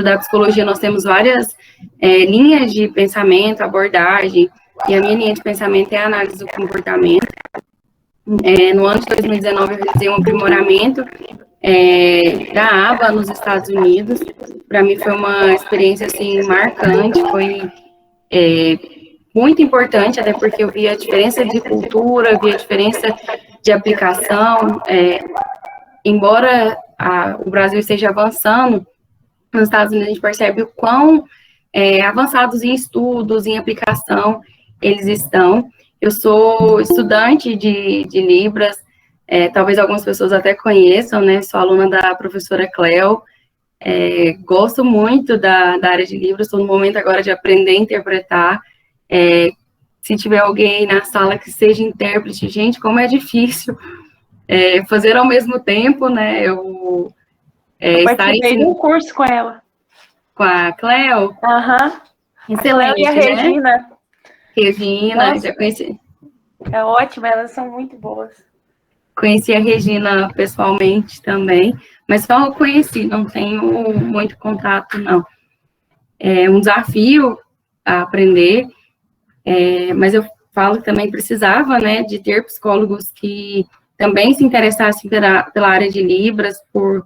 da psicologia, nós temos várias linhas de pensamento, abordagem, e a minha linha de pensamento é a análise do comportamento. No ano de 2019, eu realizei um aprimoramento da ABA nos Estados Unidos. Para mim foi uma experiência, assim, marcante, foi muito importante, até porque eu vi a diferença de cultura, vi a diferença de aplicação. Embora o Brasil esteja avançando, nos Estados Unidos a gente percebe o quão avançados em estudos, em aplicação eles estão. Eu sou estudante de Libras, talvez algumas pessoas até conheçam, né? Sou aluna da professora Cleo, gosto muito da área de Libras, estou no momento agora de aprender a interpretar. Se tiver alguém na sala que seja intérprete, gente, como é difícil fazer ao mesmo tempo, né? Eu participei de um curso com ela. Com a Cleo? Aham. Excelente, e a Regina. Né? Regina, já conheci. É ótimo, elas são muito boas. Conheci a Regina pessoalmente também, mas só eu conheci, não tenho muito contato, não. É um desafio a aprender, mas eu falo que também precisava, né, de ter psicólogos que também se interessassem pela área de Libras, por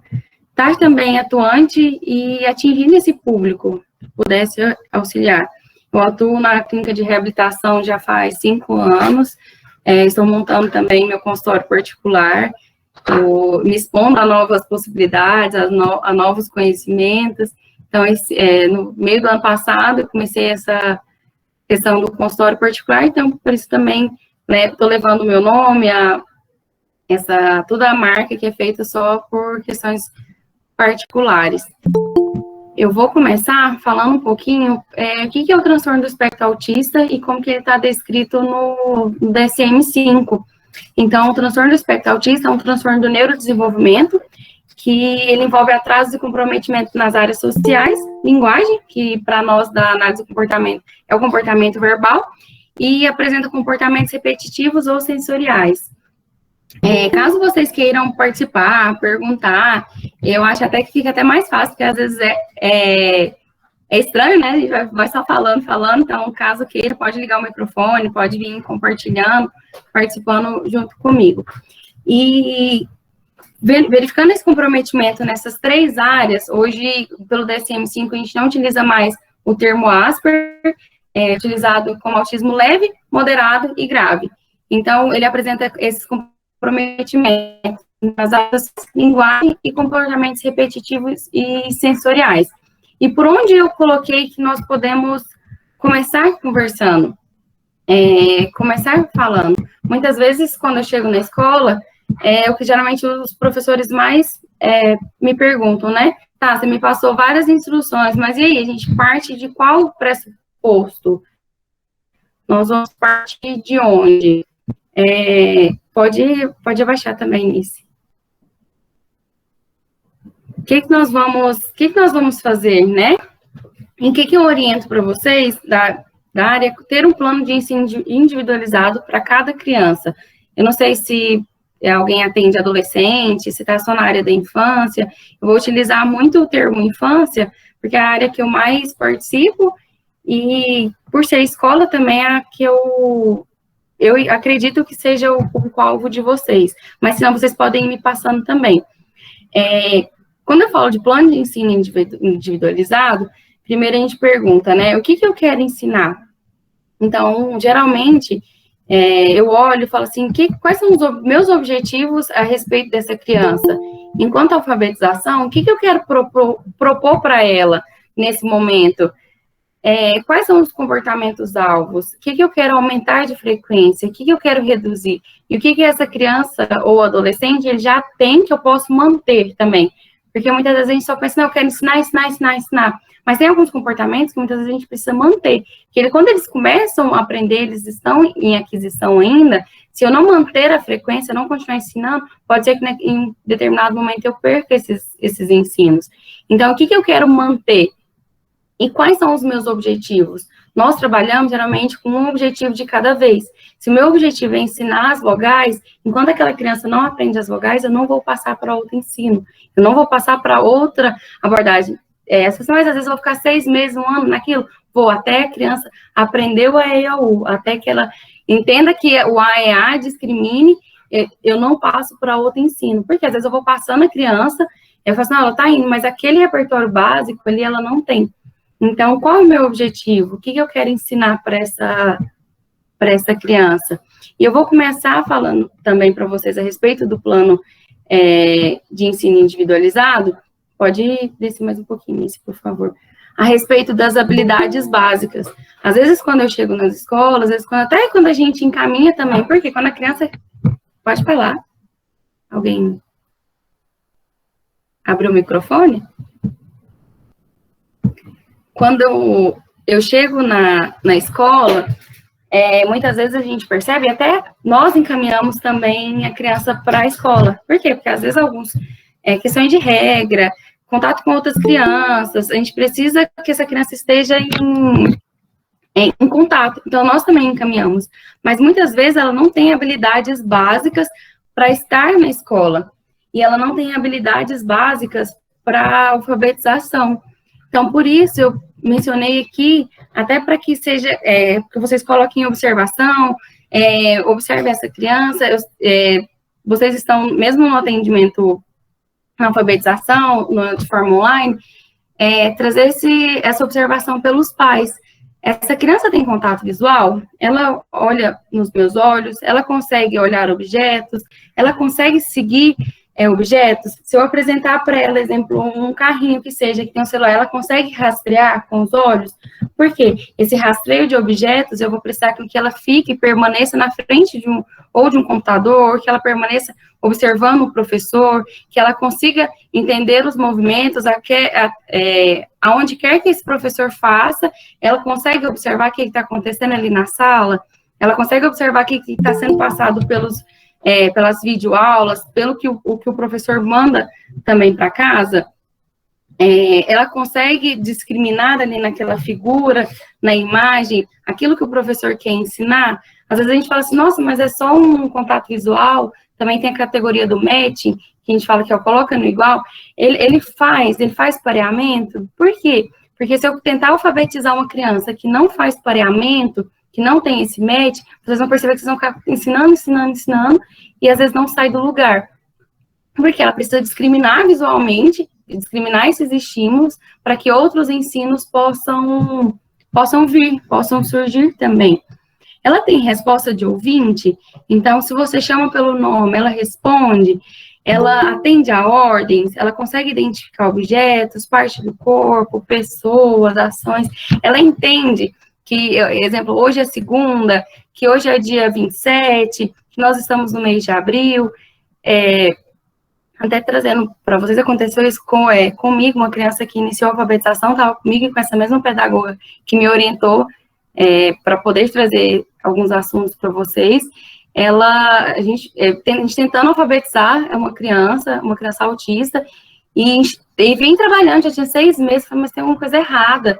estar também atuante e atingindo esse público, pudesse auxiliar. Eu atuo na clínica de reabilitação já faz 5 anos, estou montando também meu consultório particular, me expondo a novas possibilidades, a novos conhecimentos. Então, no meio do ano passado, eu comecei essa questão do consultório particular, então, por isso também, né, estou levando o meu nome, toda a marca que é feita só por questões particulares. Eu vou começar falando um pouquinho o que é o transtorno do espectro autista e como que ele está descrito no DSM-5. Então, o transtorno do espectro autista é um transtorno do neurodesenvolvimento, que ele envolve atrasos e comprometimento nas áreas sociais, linguagem, que para nós da análise do comportamento é o comportamento verbal, e apresenta comportamentos repetitivos ou sensoriais. Caso vocês queiram participar, perguntar, eu acho até que fica até mais fácil, porque às vezes é estranho, né? A gente vai só falando, então, caso queira, pode ligar o microfone, pode vir compartilhando, participando junto comigo. E verificando esse comprometimento nessas 3 áreas, hoje, pelo DSM-5, a gente não utiliza mais o termo Asperger, utilizado como autismo leve, moderado e grave. Então, ele apresenta esses comprometimento nas áreas de linguagem e comportamentos repetitivos e sensoriais. E por onde eu coloquei que nós podemos começar conversando, começar falando. Muitas vezes, quando eu chego na escola, o que geralmente os professores mais me perguntam, né? Tá, você me passou várias instruções, mas e aí, a gente parte de qual pressuposto? Nós vamos partir de onde? Pode abaixar também, Nice. O que nós vamos fazer, né? Em que eu oriento para vocês, da área, ter um plano de ensino individualizado para cada criança. Eu não sei se alguém atende adolescente, se está só na área da infância. Eu vou utilizar muito o termo infância, porque é a área que eu mais participo, e por ser escola também é a que eu acredito que seja o público-alvo de vocês, mas senão vocês podem ir me passando também. Quando eu falo de plano de ensino individualizado, primeiro a gente pergunta, né, o que eu quero ensinar? Então, geralmente, eu olho e falo assim, quais são os meus objetivos a respeito dessa criança? Enquanto alfabetização, o que eu quero propor para ela nesse momento? Quais são os comportamentos alvos? O que eu quero aumentar de frequência? O que eu quero reduzir? E o que essa criança ou adolescente ele já tem que eu posso manter também? Porque muitas vezes a gente só pensa, não, eu quero ensinar. Mas tem alguns comportamentos que muitas vezes a gente precisa manter. Que quando eles começam a aprender, eles estão em aquisição ainda, se eu não manter a frequência, não continuar ensinando, pode ser que em determinado momento eu perca esses ensinos. Então, o que eu quero manter? E quais são os meus objetivos? Nós trabalhamos, geralmente, com um objetivo de cada vez. Se o meu objetivo é ensinar as vogais, enquanto aquela criança não aprende as vogais, eu não vou passar para outro ensino. Eu não vou passar para outra abordagem. mas às vezes eu vou ficar 6 meses, 1 ano naquilo, vou até a criança aprender o A, E, I, O, U, até que ela entenda que o A, E, A discrimine, eu não passo para outro ensino, porque às vezes eu vou passando a criança, eu falo assim, não, ela está indo, mas aquele repertório básico ali ela não tem. Então, qual é o meu objetivo? O que eu quero ensinar para essa criança? E eu vou começar falando também para vocês a respeito do plano de ensino individualizado. Pode descer mais um pouquinho, por favor. A respeito das habilidades básicas. Às vezes, quando eu chego nas escolas, às vezes, até quando a gente encaminha também, porque quando a criança... Pode falar. Alguém abriu o microfone? Quando eu chego na escola, muitas vezes a gente percebe, até nós encaminhamos também a criança para a escola. Por quê? Porque às vezes alguns questões de regra, contato com outras crianças, a gente precisa que essa criança esteja em contato. Então, nós também encaminhamos. Mas muitas vezes ela não tem habilidades básicas para estar na escola. E ela não tem habilidades básicas para alfabetização. Então, por isso, eu mencionei aqui, até para que seja, que vocês coloquem em observação, observe essa criança, vocês estão, mesmo no atendimento na alfabetização, de forma online, trazer essa observação pelos pais. Essa criança tem contato visual, ela olha nos meus olhos, ela consegue olhar objetos, ela consegue seguir objetos. Se eu apresentar para ela, exemplo, um carrinho que seja, que tem um celular, ela consegue rastrear com os olhos? Por quê? Esse rastreio de objetos, eu vou precisar que ela fique e permaneça na frente de um computador, que ela permaneça observando o professor, que ela consiga entender os movimentos, aonde quer que esse professor faça, ela consegue observar o que está acontecendo ali na sala, ela consegue observar o que está sendo passado pelas videoaulas, pelo que o professor manda também para casa. Ela consegue discriminar ali naquela figura, na imagem, aquilo que o professor quer ensinar. Às vezes a gente fala assim, nossa, mas é só um contato visual. Também tem a categoria do matching, que a gente fala que coloca no igual. Ele faz pareamento. Por quê? Porque se eu tentar alfabetizar uma criança que não faz pareamento, que não tem esse match, vocês vão perceber que vocês vão ficar ensinando, e às vezes não sai do lugar. Porque ela precisa discriminar visualmente, discriminar esses estímulos, para que outros ensinos possam surgir também. Ela tem resposta de ouvinte, então, se você chama pelo nome, ela responde, ela atende a ordens, ela consegue identificar objetos, parte do corpo, pessoas, ações, ela entende que, exemplo, hoje é segunda, que hoje é dia 27, que nós estamos no mês de abril, até trazendo para vocês, aconteceu isso comigo, uma criança que iniciou a alfabetização, estava comigo e com essa mesma pedagoga que me orientou para poder trazer alguns assuntos para vocês. A gente tentando alfabetizar uma criança autista, e vem trabalhando, já tinha 6 meses, mas tem alguma coisa errada,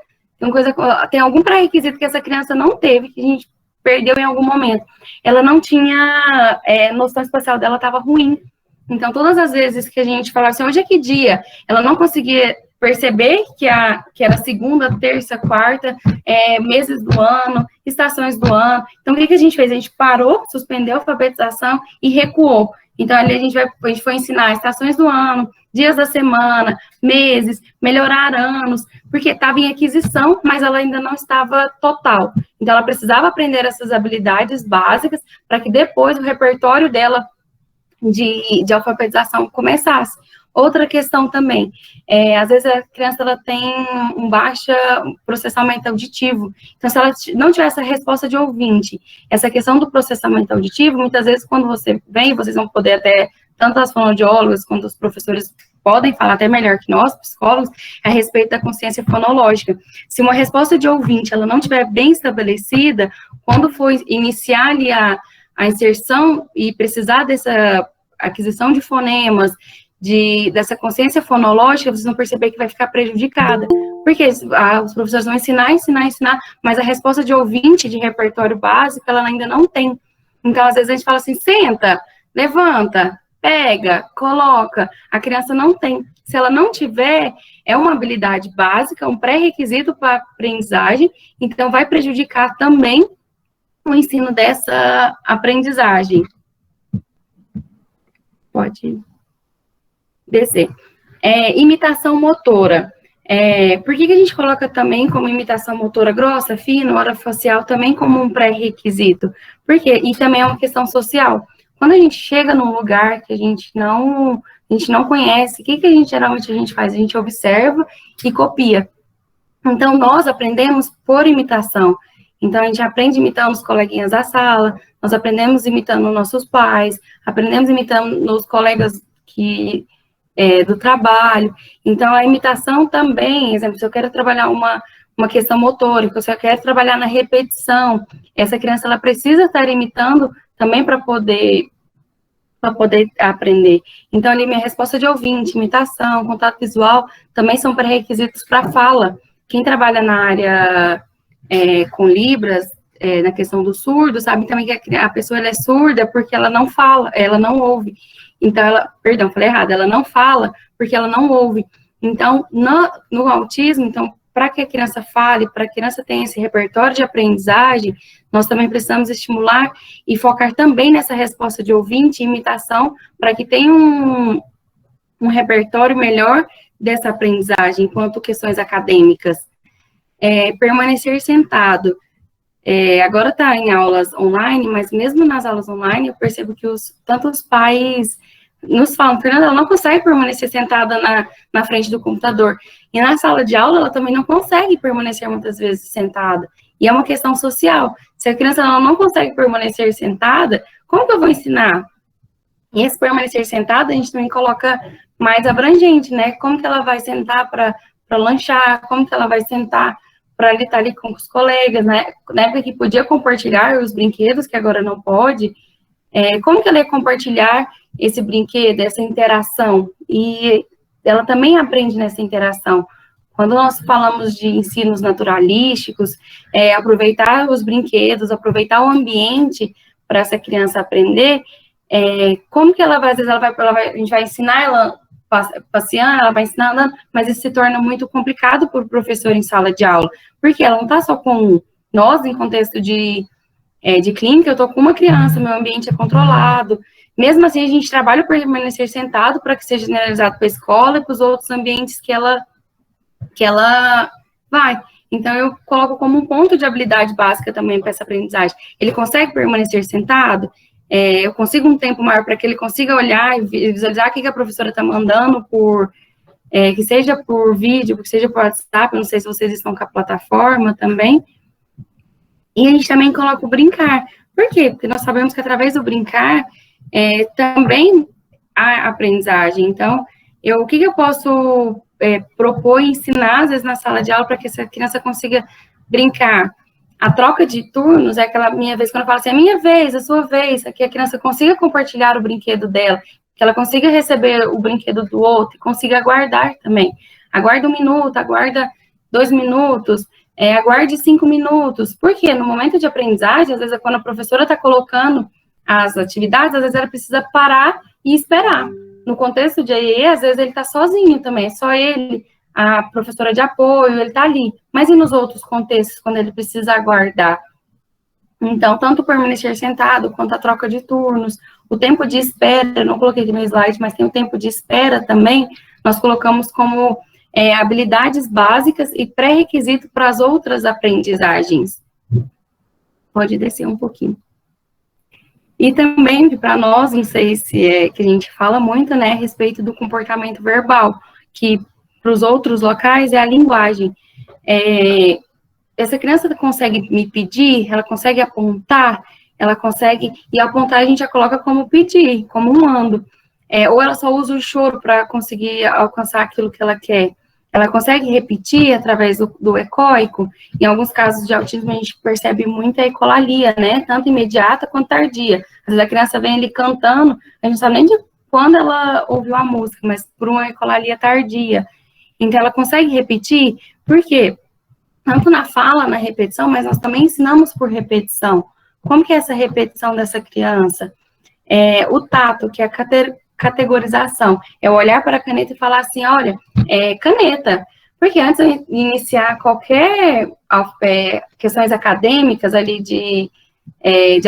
tem algum pré-requisito que essa criança não teve, que a gente perdeu em algum momento. Ela não tinha, noção espacial dela estava ruim. Então, todas as vezes que a gente falava assim, hoje é que dia? Ela não conseguia perceber que era segunda, terça, quarta, meses do ano, estações do ano. Então, o que a gente fez? A gente parou, suspendeu a alfabetização e recuou. Então, ali a gente foi ensinar estações do ano, dias da semana, meses, melhorar anos, porque estava em aquisição, mas ela ainda não estava total. Então, ela precisava aprender essas habilidades básicas para que depois o repertório dela de alfabetização começasse. Outra questão também, às vezes a criança ela tem um baixo processamento auditivo, então se ela não tiver essa resposta de ouvinte, essa questão do processamento auditivo, muitas vezes quando você vem, vocês vão poder até, tanto as fonoaudiólogas quanto os professores podem falar até melhor que nós, psicólogos, a respeito da consciência fonológica. Se uma resposta de ouvinte, ela não estiver bem estabelecida, quando for iniciar ali a inserção e precisar dessa aquisição de fonemas, dessa consciência fonológica, vocês vão perceber que vai ficar prejudicada. Porque os professores vão ensinar, mas a resposta de ouvinte, de repertório básico, ela ainda não tem. Então, às vezes, a gente fala assim, senta, levanta, pega, coloca. A criança não tem Se ela não tiver, é uma habilidade básica, um pré-requisito para a aprendizagem, então vai prejudicar também o ensino dessa aprendizagem. Pode descer. Imitação motora. Por que a gente coloca também como imitação motora grossa, fina, orofacial, também como um pré-requisito? Porque e também é uma questão social. Quando a gente chega num lugar que a gente não conhece, o que geralmente a gente faz? A gente observa e copia. Então, nós aprendemos por imitação. Então, a gente aprende imitando os coleguinhas da sala, nós aprendemos imitando nossos pais, aprendemos imitando os colegas do trabalho. Então, a imitação também, exemplo, se eu quero trabalhar uma questão motórica, se eu quero trabalhar na repetição, essa criança, ela precisa estar imitando também para poder aprender. Então, ali, minha resposta de ouvinte, imitação, contato visual, também são pré-requisitos para fala. Quem trabalha na área com Libras, na questão do surdo, sabe também que a pessoa ela é surda porque ela não fala, ela não ouve. Então, falei errado, ela não fala porque ela não ouve. Então, no autismo, então, para que a criança fale, para que a criança tenha esse repertório de aprendizagem, nós também precisamos estimular e focar também nessa resposta de ouvinte e imitação, para que tenha um repertório melhor dessa aprendizagem, enquanto questões acadêmicas. Permanecer sentado. Agora está em aulas online, mas mesmo nas aulas online, eu percebo que tanto os pais nos falam, Fernanda, ela não consegue permanecer sentada na frente do computador. E na sala de aula, ela também não consegue permanecer muitas vezes sentada. E é uma questão social. Se a criança não consegue permanecer sentada, como que eu vou ensinar? E esse permanecer sentada, a gente também coloca mais abrangente, né? Como que ela vai sentar para lanchar? Como que ela vai sentar para estar ali com os colegas, né? Na época que podia compartilhar os brinquedos, que agora não pode. Como que ela ia compartilhar esse brinquedo, essa interação? E ela também aprende nessa interação. Quando nós falamos de ensinos naturalísticos, aproveitar os brinquedos, aproveitar o ambiente para essa criança aprender, como que ela vai, às vezes a gente vai ensinar ela passeando, ela vai ensinar andando, mas isso se torna muito complicado para o professor em sala de aula, porque ela não está só com nós, em contexto de clínica, eu estou com uma criança, meu ambiente é controlado, mesmo assim a gente trabalha para permanecer sentado para que seja generalizado para a escola e para os outros ambientes que ela vai. Então, eu coloco como um ponto de habilidade básica também para essa aprendizagem. Ele consegue permanecer sentado? Eu consigo um tempo maior para que ele consiga olhar e visualizar o que a professora está mandando, que seja por vídeo, que seja por WhatsApp, eu não sei se vocês estão com a plataforma também. E a gente também coloca o brincar. Por quê? Porque nós sabemos que através do brincar também há aprendizagem. Então, o que eu posso propor e ensinar, às vezes, na sala de aula, para que essa criança consiga brincar? A troca de turnos é aquela minha vez, quando eu falo assim, a minha vez, a sua vez, que a criança consiga compartilhar o brinquedo dela, que ela consiga receber o brinquedo do outro e consiga aguardar também. Aguarda 1 minuto, aguarda 2 minutos, aguarde 5 minutos. Por quê? No momento de aprendizagem, às vezes, quando a professora está colocando as atividades, às vezes ela precisa parar e esperar. No contexto de AEE, às vezes ele está sozinho também, é só ele, a professora de apoio, ele está ali. Mas e nos outros contextos, quando ele precisa aguardar? Então, tanto permanecer sentado, quanto a troca de turnos, o tempo de espera, eu não coloquei aqui no slide, mas tem o tempo de espera também, nós colocamos como habilidades básicas e pré-requisito para as outras aprendizagens. Pode descer um pouquinho. E também, para nós, não sei se que a gente fala muito, né, a respeito do comportamento verbal, que para os outros locais é a linguagem. Essa criança consegue me pedir, ela consegue apontar, ela consegue, e apontar a gente já coloca como pedir, como um mando. Ou ela só usa o choro para conseguir alcançar aquilo que ela quer. Ela consegue repetir através do ecoico. Em alguns casos de autismo, a gente percebe muita ecolalia, né? Tanto imediata quanto tardia. Às vezes a criança vem ali cantando, a gente não sabe nem de quando ela ouviu a música, mas por uma ecolalia tardia. Então, ela consegue repetir, por quê? Tanto na fala, na repetição, mas nós também ensinamos por repetição. Como que é essa repetição dessa criança? O tato, que é categorização. É olhar para a caneta e falar assim, olha, caneta. Porque antes de iniciar qualquer questões acadêmicas ali de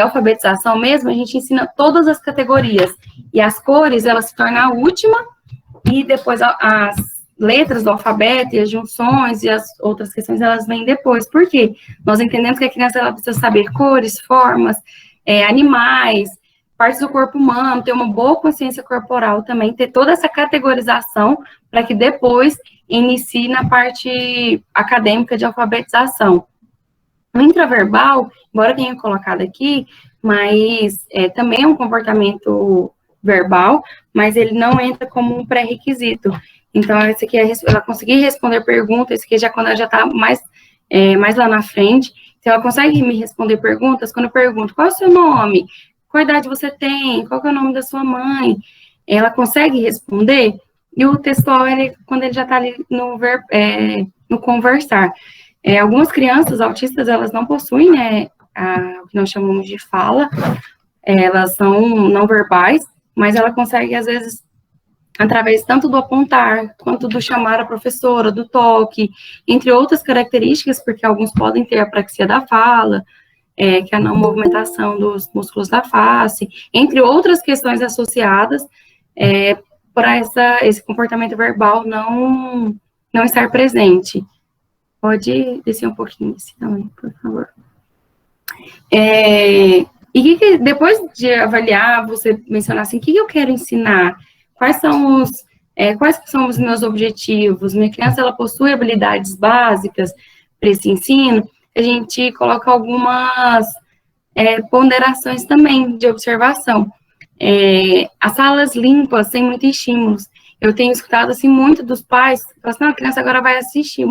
alfabetização mesmo, a gente ensina todas as categorias. E as cores, elas se tornam a última, e depois as letras do alfabeto e as junções e as outras questões, elas vêm depois. Por quê? Nós entendemos que a criança ela precisa saber cores, formas, animais, partes do corpo humano, ter uma boa consciência corporal também, ter toda essa categorização para que depois inicie na parte acadêmica de alfabetização. O intraverbal, embora eu tenha colocado aqui, mas também é um comportamento verbal, mas ele não entra como um pré-requisito. Então, esse aqui ela conseguir responder perguntas, esse aqui já quando ela já está mais lá na frente. Então, ela consegue me responder perguntas, quando eu pergunto, qual é o seu nome? Qual idade você tem? Qual é o nome da sua mãe? Ela consegue responder, e o textual, quando ele já está ali no conversar. Algumas crianças autistas, elas não possuem, o que nós chamamos de fala, elas são não verbais, mas ela consegue, às vezes, através tanto do apontar, quanto do chamar a professora, do toque, entre outras características, porque alguns podem ter apraxia da fala, que é a não movimentação dos músculos da face, entre outras questões associadas para esse comportamento verbal não estar presente. Pode descer um pouquinho esse também, por favor. E depois de avaliar, você mencionar assim, o que eu quero ensinar? Quais são os meus objetivos? Minha criança, ela possui habilidades básicas para esse ensino? A gente coloca algumas ponderações também de observação. As salas limpas, sem muitos estímulos. Eu tenho escutado, assim, muito dos pais, falam assim, não, a criança agora vai assistir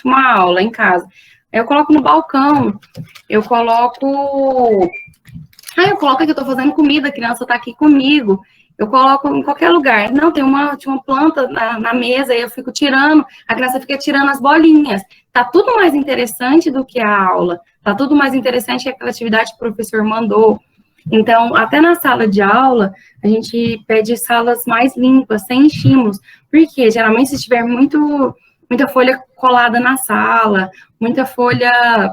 uma aula em casa. Eu coloco no balcão, eu coloco aqui, eu estou fazendo comida, a criança está aqui comigo, eu coloco em qualquer lugar. Não, tinha uma planta na mesa, e eu fico tirando, a criança fica tirando as bolinhas. Tá tudo mais interessante do que a aula, tá tudo mais interessante que aquela atividade que o professor mandou. Então, até na sala de aula, a gente pede salas mais limpas, sem estímulos, porque geralmente se tiver muita folha colada na sala, muita folha,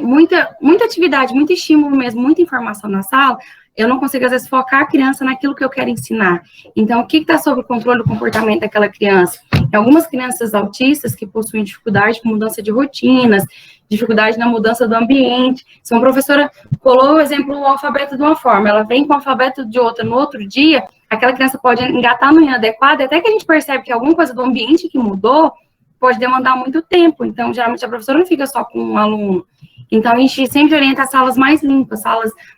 muita atividade, muito estímulo mesmo, muita informação na sala, eu não consigo, às vezes, focar a criança naquilo que eu quero ensinar. Então, o que está sob o controle do comportamento daquela criança? Tem algumas crianças autistas que possuem dificuldade com mudança de rotinas, dificuldade na mudança do ambiente. Se uma professora colou o exemplo do alfabeto de uma forma, ela vem com o alfabeto de outra no outro dia, aquela criança pode engatar no inadequado, até que a gente percebe que alguma coisa do ambiente que mudou pode demandar muito tempo. Então, geralmente, a professora não fica só com um aluno. Então, a gente sempre orienta as salas mais limpas,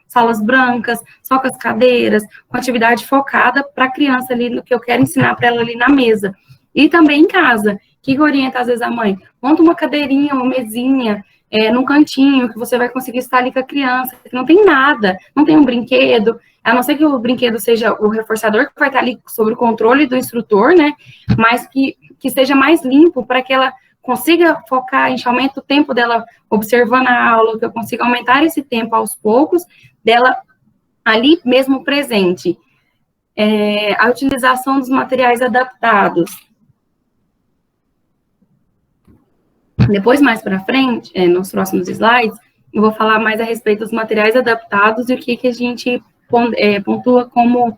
salas brancas, só com as cadeiras, com atividade focada para a criança ali, no que eu quero ensinar para ela ali na mesa. E também em casa, que orienta às vezes a mãe? Monta uma cadeirinha, uma mesinha, num cantinho, que você vai conseguir estar ali com a criança, que não tem nada, não tem um brinquedo, a não ser que o brinquedo seja o reforçador, que vai estar ali sob o controle do instrutor, né, mas que seja mais limpo, para que ela consiga focar, a gente aumenta o tempo dela observando a aula, que eu consiga aumentar esse tempo aos poucos, dela ali mesmo presente. A utilização dos materiais adaptados. Depois, mais para frente, nos próximos slides, eu vou falar mais a respeito dos materiais adaptados e o que a gente pontua como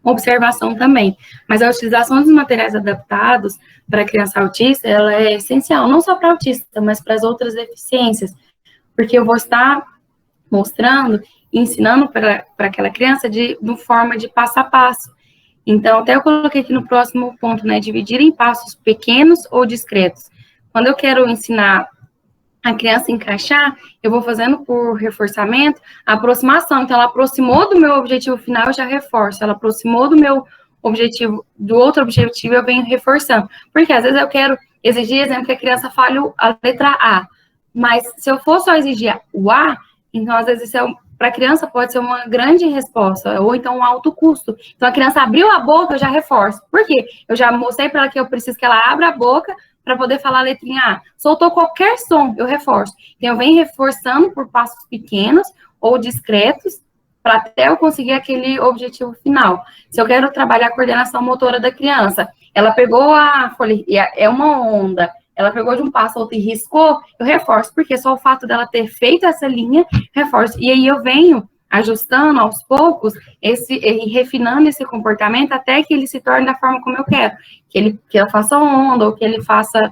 observação também. Mas a utilização dos materiais adaptados para a criança autista, ela é essencial, não só para autista, mas para as outras deficiências, porque eu vou estar mostrando e ensinando para aquela criança de forma de passo a passo. Então, até eu coloquei aqui no próximo ponto, né, dividir em passos pequenos ou discretos. Quando eu quero ensinar a criança a encaixar, eu vou fazendo por reforçamento a aproximação. Então, ela aproximou do meu objetivo final, eu já reforço. Ela aproximou do meu objetivo, do outro objetivo, eu venho reforçando. Porque, às vezes, eu quero exigir, exemplo, que a criança fale a letra A. Mas, se eu for só exigir o A, então, às vezes, para a criança pode ser uma grande resposta, ou então um alto custo. Então, a criança abriu a boca, eu já reforço. Por quê? Eu já mostrei para ela que eu preciso que ela abra a boca para poder falar a letrinha A. Soltou qualquer som, eu reforço. Então, eu venho reforçando por passos pequenos ou discretos, para até eu conseguir aquele objetivo final. Se eu quero trabalhar a coordenação motora da criança, ela pegou a folha, é uma onda, ela pegou de um passo outro e riscou, eu reforço, porque só o fato dela ter feito essa linha, reforço. E aí eu venho ajustando aos poucos, e refinando esse comportamento até que ele se torne da forma como eu quero. Que ela faça onda, ou que ele faça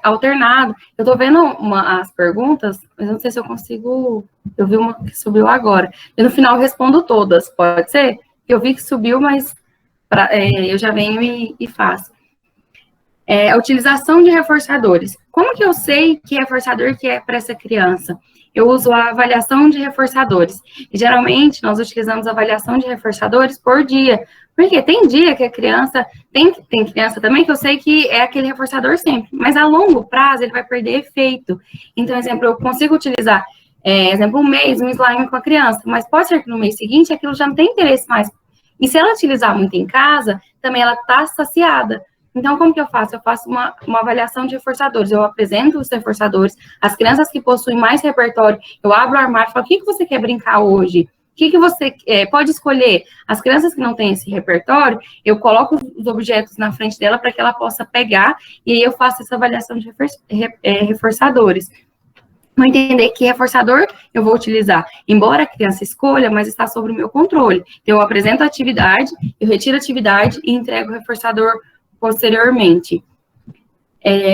alternado. Eu tô vendo as perguntas, mas não sei se eu consigo. Eu vi uma que subiu agora. E no final eu respondo todas, pode ser? Eu vi que subiu, mas eu já venho e faço. A utilização de reforçadores. Como que eu sei que reforçador que é para essa criança? Eu uso a avaliação de reforçadores. E, geralmente, nós utilizamos a avaliação de reforçadores por dia. Porque tem dia que a criança... Tem criança também que eu sei que é aquele reforçador sempre. Mas, a longo prazo, ele vai perder efeito. Então, exemplo, eu consigo utilizar, exemplo, um mês, um slime com a criança. Mas pode ser que no mês seguinte, aquilo já não tem interesse mais. E se ela utilizar muito em casa, também ela está saciada. Então, como que eu faço? Eu faço uma avaliação de reforçadores. Eu apresento os reforçadores. As crianças que possuem mais repertório, eu abro o armário e falo, o que você quer brincar hoje? O que você pode escolher? As crianças que não têm esse repertório, eu coloco os objetos na frente dela para que ela possa pegar, e aí eu faço essa avaliação de reforçadores. Vou entender que reforçador eu vou utilizar, embora a criança escolha, mas está sob o meu controle. Então, eu apresento a atividade, eu retiro a atividade e entrego o reforçador posteriormente.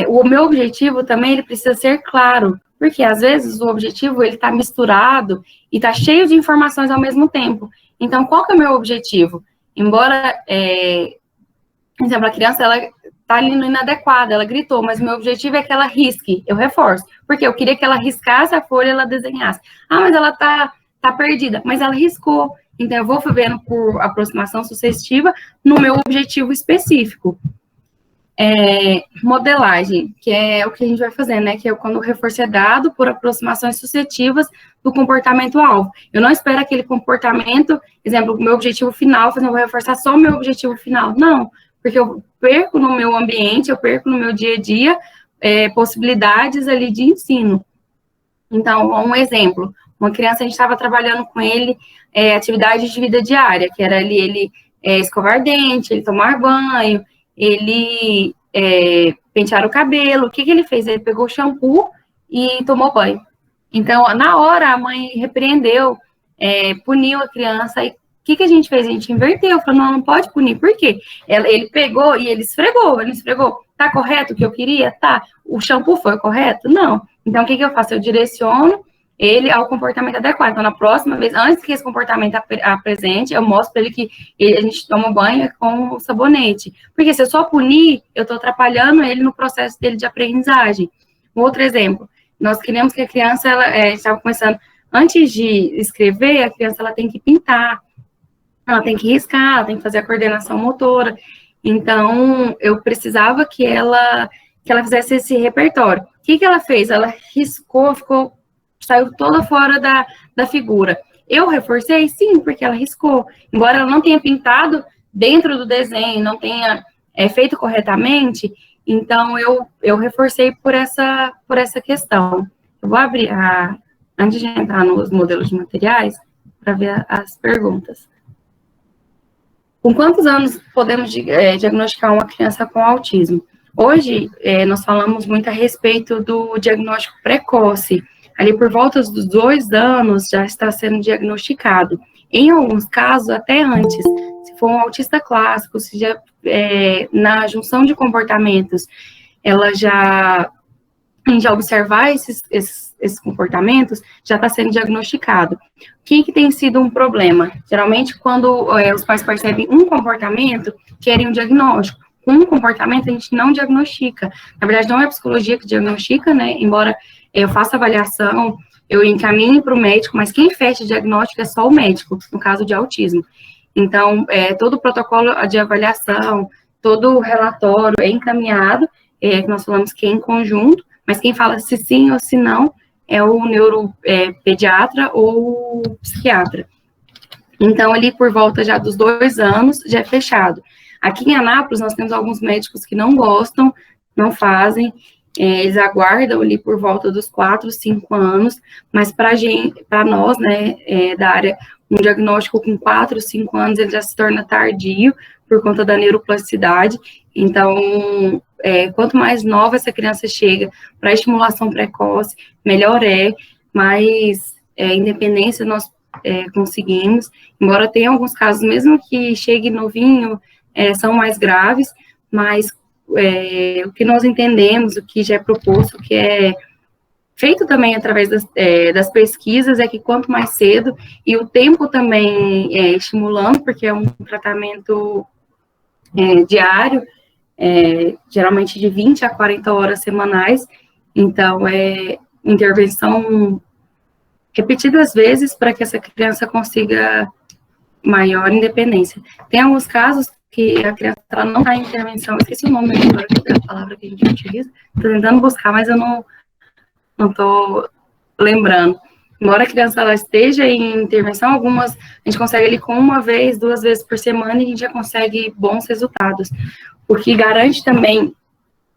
O meu objetivo também, ele precisa ser claro, porque às vezes o objetivo, ele está misturado e está cheio de informações ao mesmo tempo. Então, qual que é o meu objetivo? Embora, por exemplo, a criança, ela está ali no inadequado, ela gritou, mas o meu objetivo é que ela risque, eu reforço, porque eu queria que ela riscasse a folha e ela desenhasse. Ah, mas ela tá perdida, mas ela riscou. Então, eu vou vendo por aproximação sucessiva no meu objetivo específico. Modelagem, que é o que a gente vai fazer, né? Que é quando o reforço é dado por aproximações sucessivas do comportamento-alvo. Eu não espero aquele comportamento, exemplo, o meu objetivo final, eu vou reforçar só o meu objetivo final. Não, porque eu perco no meu ambiente, eu perco no meu dia a dia possibilidades ali de ensino. Então, um exemplo, uma criança, a gente estava trabalhando com ele atividade de vida diária, que era ali ele escovar dente, ele tomar banho, ele pentear o cabelo. O que ele fez? Ele pegou o shampoo e tomou banho. Então, na hora, a mãe repreendeu, puniu a criança. E o que a gente fez? A gente inverteu, falou, não pode punir. Por quê? Ele pegou e ele esfregou. Tá correto o que eu queria? Tá. O shampoo foi correto? Não. Então, o que eu faço? Eu direciono ele ao comportamento adequado. Então, na próxima vez, antes que esse comportamento apresente, eu mostro para ele que a gente toma banho com o sabonete. Porque se eu só punir, eu estou atrapalhando ele no processo dele de aprendizagem. Um outro exemplo, nós queremos que a criança, ela estava começando, antes de escrever, a criança ela tem que pintar, ela tem que riscar, ela tem que fazer a coordenação motora. Então, eu precisava que ela fizesse esse repertório. O que ela fez? Ela riscou, saiu toda fora da figura. Eu reforcei? Sim, porque ela riscou. Embora ela não tenha pintado dentro do desenho, não tenha feito corretamente, então eu reforcei por essa questão. Eu vou abrir, antes de entrar nos modelos de materiais, para ver as perguntas. Com quantos anos podemos diagnosticar uma criança com autismo? Hoje, nós falamos muito a respeito do diagnóstico precoce. Ali por volta dos 2 anos já está sendo diagnosticado. Em alguns casos, até antes, se for um autista clássico, se já na junção de comportamentos, a gente já observar esses comportamentos, já está sendo diagnosticado. O que tem sido um problema? Geralmente, quando os pais percebem um comportamento, querem um diagnóstico. Com um comportamento, a gente não diagnostica. Na verdade, não é a psicologia que diagnostica, né? Embora eu faça avaliação, eu encaminho para o médico, mas quem fecha o diagnóstico é só o médico, no caso de autismo. Então, todo o protocolo de avaliação, todo o relatório é encaminhado, nós falamos que é em conjunto, mas quem fala se sim ou se não é o neuropediatra ou o psiquiatra. Então, ali por volta já dos 2 anos, já é fechado. Aqui em Anápolis, nós temos alguns médicos que não gostam, não fazem, eles aguardam ali por volta dos 4, 5 anos, mas para nós, né, da área, um diagnóstico com 4, 5 anos, ele já se torna tardio por conta da neuroplasticidade. Então, quanto mais nova essa criança chega para estimulação precoce, melhor mais independência nós conseguimos, embora tenha alguns casos, mesmo que chegue novinho, são mais graves, mas o que nós entendemos, o que já é proposto, o que é feito também através das pesquisas, é que quanto mais cedo, e o tempo também estimulando, porque é um tratamento diário, geralmente de 20 a 40 horas semanais, então é intervenção repetidas vezes para que essa criança consiga maior independência. Tem alguns casos que a criança ela não está em intervenção, esqueci o nome agora, que é a palavra que a gente utiliza, estou tentando buscar, mas eu não estou lembrando. Embora a criança ela esteja em intervenção, algumas a gente consegue ali com 1 vez, 2 vezes por semana, e a gente já consegue bons resultados. O que garante também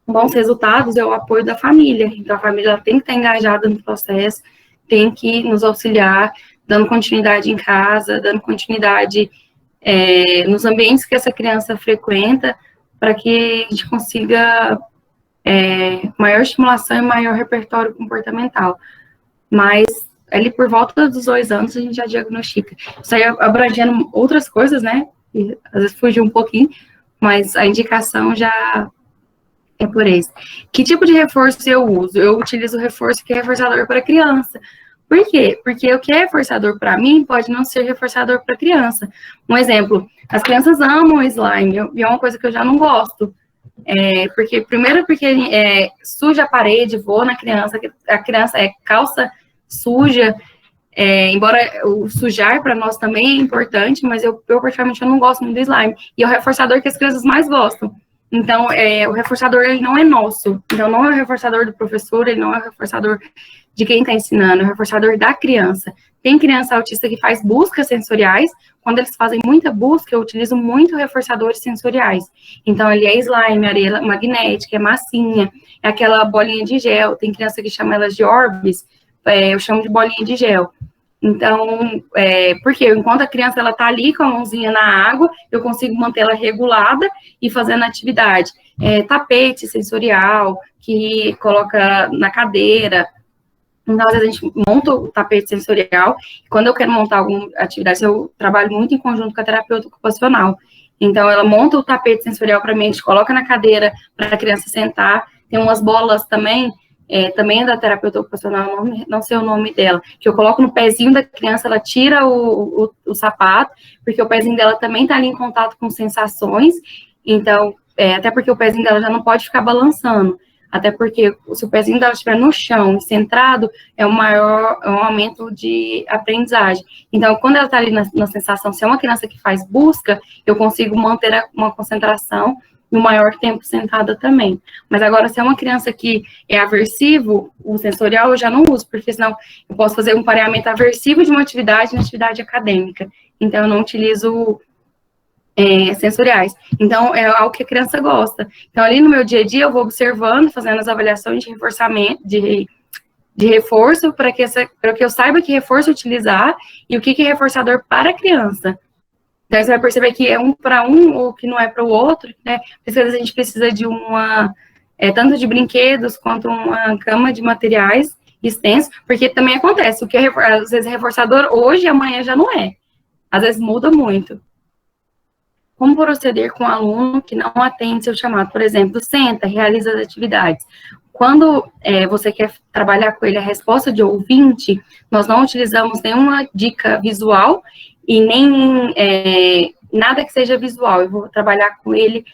bons resultados é o apoio da família. Então, a família ela tem que estar engajada no processo, tem que nos auxiliar, dando continuidade em casa, dando continuidade nos ambientes que essa criança frequenta, para que a gente consiga maior estimulação e maior repertório comportamental. Mas, ali por volta dos 2 anos, a gente já diagnostica. Isso aí abrangendo outras coisas, né? E, às vezes fugiu um pouquinho, mas a indicação já é por esse. Que tipo de reforço eu uso? Eu utilizo o reforço que é reforçador para criança. Por quê? Porque o que é reforçador para mim pode não ser reforçador para criança. Um exemplo, as crianças amam slime, e é uma coisa que eu já não gosto. Primeiro porque suja a parede, voa na criança, a criança calça suja, embora o sujar para nós também é importante, mas eu particularmente eu não gosto muito do slime. E é o reforçador que as crianças mais gostam. Então, o reforçador, ele não é nosso. Então, não é o reforçador do professor, ele não é o reforçador de quem está ensinando, é o reforçador da criança. Tem criança autista que faz buscas sensoriais. Quando eles fazem muita busca, eu utilizo muito reforçadores sensoriais. Então, ele é slime, areia magnética, é massinha, é aquela bolinha de gel. Tem criança que chama elas de orbes, eu chamo de bolinha de gel. Então, porque enquanto a criança ela tá ali com a mãozinha na água, eu consigo manter ela regulada e fazendo atividade. Tapete sensorial, que coloca na cadeira. Então, às vezes a gente monta o tapete sensorial, e quando eu quero montar alguma atividade, eu trabalho muito em conjunto com a terapeuta ocupacional. Então, ela monta o tapete sensorial para mim, a gente coloca na cadeira para a criança sentar. Tem umas bolas também, também é da terapeuta ocupacional, não sei o nome dela, que eu coloco no pezinho da criança, ela tira o sapato, porque o pezinho dela também está ali em contato com sensações, então, até porque o pezinho dela já não pode ficar balançando, até porque se o pezinho dela estiver no chão e centrado, é um aumento de aprendizagem. Então, quando ela está ali na sensação, se é uma criança que faz busca, eu consigo manter uma concentração no maior tempo sentada também. Mas agora, se é uma criança que é aversivo, o sensorial eu já não uso, porque senão eu posso fazer um pareamento aversivo de uma atividade na atividade acadêmica. Então, eu não utilizo sensoriais. Então, é algo que a criança gosta. Então, ali no meu dia a dia, eu vou observando, fazendo as avaliações de reforçamento, de reforço, para que eu saiba que reforço utilizar e o que é reforçador para a criança. Então, você vai perceber que é um para um ou que não é para o outro, né? Porque às vezes a gente precisa de tanto de brinquedos quanto uma cama de materiais extensos, porque também acontece, o que às vezes é reforçador hoje, amanhã já não é. Às vezes muda muito. Como proceder com um aluno que não atende seu chamado? Por exemplo, senta, realiza as atividades. Quando você quer trabalhar com ele a resposta de ouvinte, nós não utilizamos nenhuma dica visual e nem nada que seja visual. Eu vou trabalhar com ele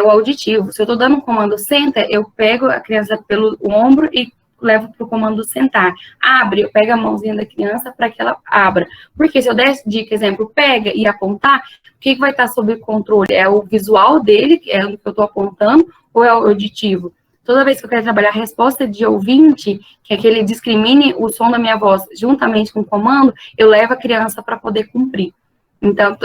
o auditivo. Se eu estou dando um comando senta, eu pego a criança pelo ombro e levo para o comando sentar. Abre, eu pego a mãozinha da criança para que ela abra. Porque se eu der dica, exemplo, pega e apontar, o que vai estar sob controle? É o visual dele, que é o que eu estou apontando, ou é o auditivo? Toda vez que eu quero trabalhar a resposta de ouvinte, que é que ele discrimine o som da minha voz juntamente com o comando, eu levo a criança para poder cumprir. Então,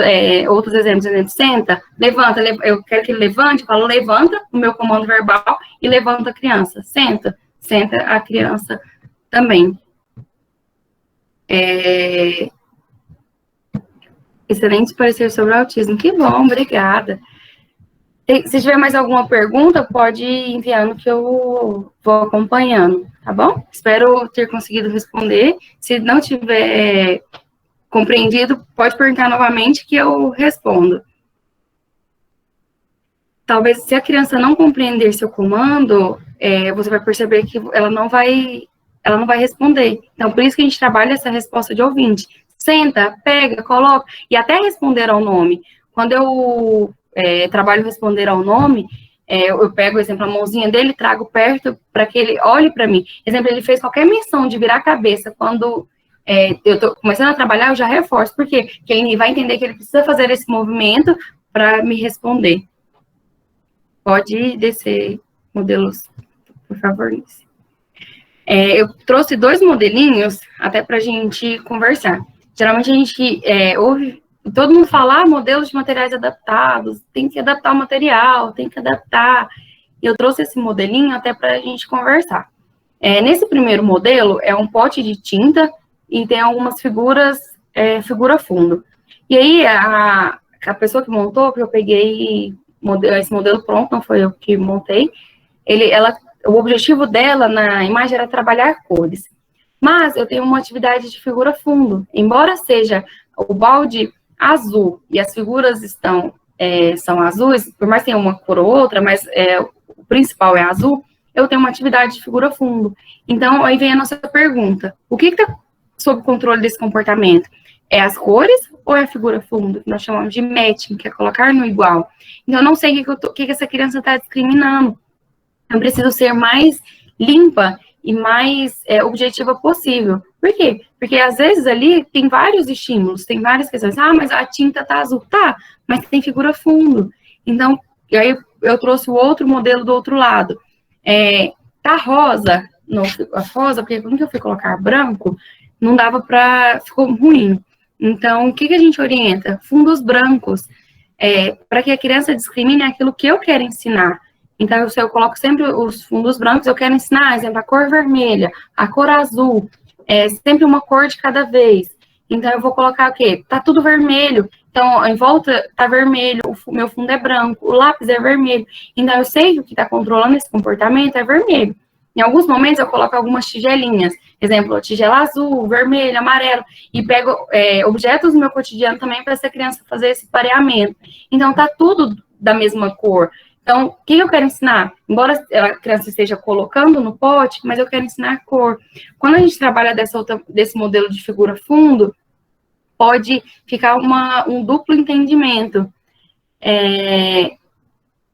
outros exemplos, senta, levanta, eu quero que ele levante, eu falo levanta, o meu comando verbal, e levanta a criança. Senta, senta a criança também. Excelente parecer sobre o autismo. Que bom, obrigada. Se tiver mais alguma pergunta, pode ir enviando que eu vou acompanhando, tá bom? Espero ter conseguido responder. Se não tiver compreendido, pode perguntar novamente que eu respondo. Talvez, se a criança não compreender seu comando, você vai perceber que ela não vai responder. Então, por isso que a gente trabalha essa resposta de ouvinte. Senta, pega, coloca, e até responder ao nome. Quando eu trabalho responder ao nome, eu pego, por exemplo, a mãozinha dele, trago perto para que ele olhe para mim. Exemplo, ele fez qualquer menção de virar a cabeça quando eu estou começando a trabalhar, eu já reforço, porque ele vai entender que ele precisa fazer esse movimento para me responder. Pode descer modelos, por favor, Nice. Eu trouxe 2 modelinhos até para a gente conversar. Geralmente a gente ouve todo mundo falar modelos de materiais adaptados, tem que adaptar o material, tem que adaptar. Eu trouxe esse modelinho até para a gente conversar. Nesse primeiro modelo, é um pote de tinta e tem algumas figuras, figura fundo. E aí, a pessoa que montou, que eu peguei esse modelo pronto, não foi eu que montei, o objetivo dela na imagem era trabalhar cores. Mas eu tenho uma atividade de figura fundo. Embora seja o balde azul e as figuras são azuis, por mais que tenha uma cor ou outra, mas o principal é azul, eu tenho uma atividade de figura fundo. Então, aí vem a nossa pergunta. O que está sob controle desse comportamento? É as cores ou é a figura fundo? Que nós chamamos de matching, que é colocar no igual. Então, eu não sei o que essa criança está discriminando. Eu preciso ser mais limpa e mais objetiva possível. Por quê? Porque, às vezes, ali tem vários estímulos, tem várias questões. Ah, mas a tinta tá azul. Tá, mas tem figura fundo. Então, aí eu trouxe o outro modelo do outro lado. Tá rosa, a rosa, porque quando eu fui colocar branco, não dava para... ficou ruim. Então, o que a gente orienta? Fundos brancos, para que a criança discrimine aquilo que eu quero ensinar. Então, se eu coloco sempre os fundos brancos, eu quero ensinar, por exemplo, a cor vermelha, a cor azul, sempre uma cor de cada vez. Então, eu vou colocar o quê? Tá tudo vermelho. Então, em volta tá vermelho, o meu fundo é branco, o lápis é vermelho. Então, eu sei que o que está controlando esse comportamento é vermelho. Em alguns momentos, eu coloco algumas tigelinhas. Exemplo, tigela azul, vermelho, amarelo. E pego objetos do meu cotidiano também para essa criança fazer esse pareamento. Então, tá tudo da mesma cor. Então, o que eu quero ensinar? Embora a criança esteja colocando no pote, mas eu quero ensinar cor. Quando a gente trabalha desse modelo de figura fundo, pode ficar um duplo entendimento.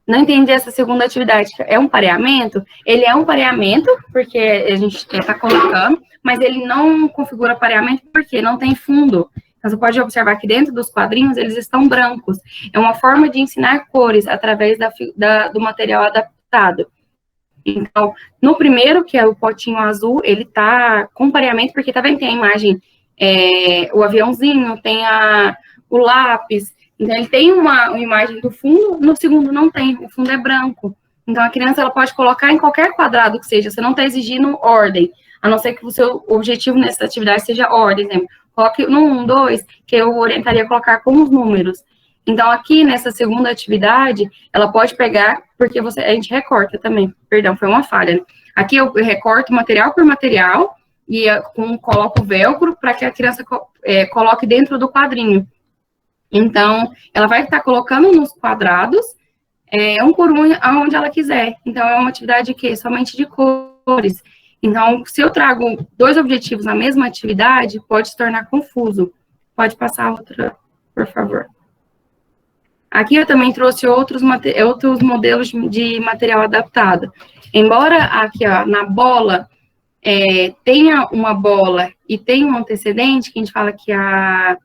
Não entendi essa segunda atividade. É um pareamento? Ele é um pareamento, porque a gente está colocando, mas ele não configura pareamento porque não tem fundo. Então, você pode observar que dentro dos quadrinhos, eles estão brancos. É uma forma de ensinar cores através do material adaptado. Então, no primeiro, que é o potinho azul, ele tá com pareamento, porque tá vendo? Tem a imagem, o aviãozinho, tem o lápis. Então, ele tem uma imagem do fundo, no segundo não tem, o fundo é branco. Então, a criança ela pode colocar em qualquer quadrado que seja, você não está exigindo ordem, a não ser que o seu objetivo nessa atividade seja ordem, exemplo. Coloque no 1, 2, que eu orientaria a colocar com os números. Então, aqui nessa segunda atividade, ela pode pegar, porque a gente recorta também, perdão, foi uma falha, né? Aqui eu recorto material por material e coloco o velcro para que a criança coloque dentro do quadrinho. Então, ela vai estar colocando nos quadrados, um por um, aonde ela quiser. Então, é uma atividade que somente de cores. Então, se eu trago 2 objetivos na mesma atividade, pode se tornar confuso. Pode passar outra, por favor. Aqui eu também trouxe outros modelos de material adaptado. Embora aqui, ó, na bola, tenha uma bola e tenha um antecedente, que a gente fala que a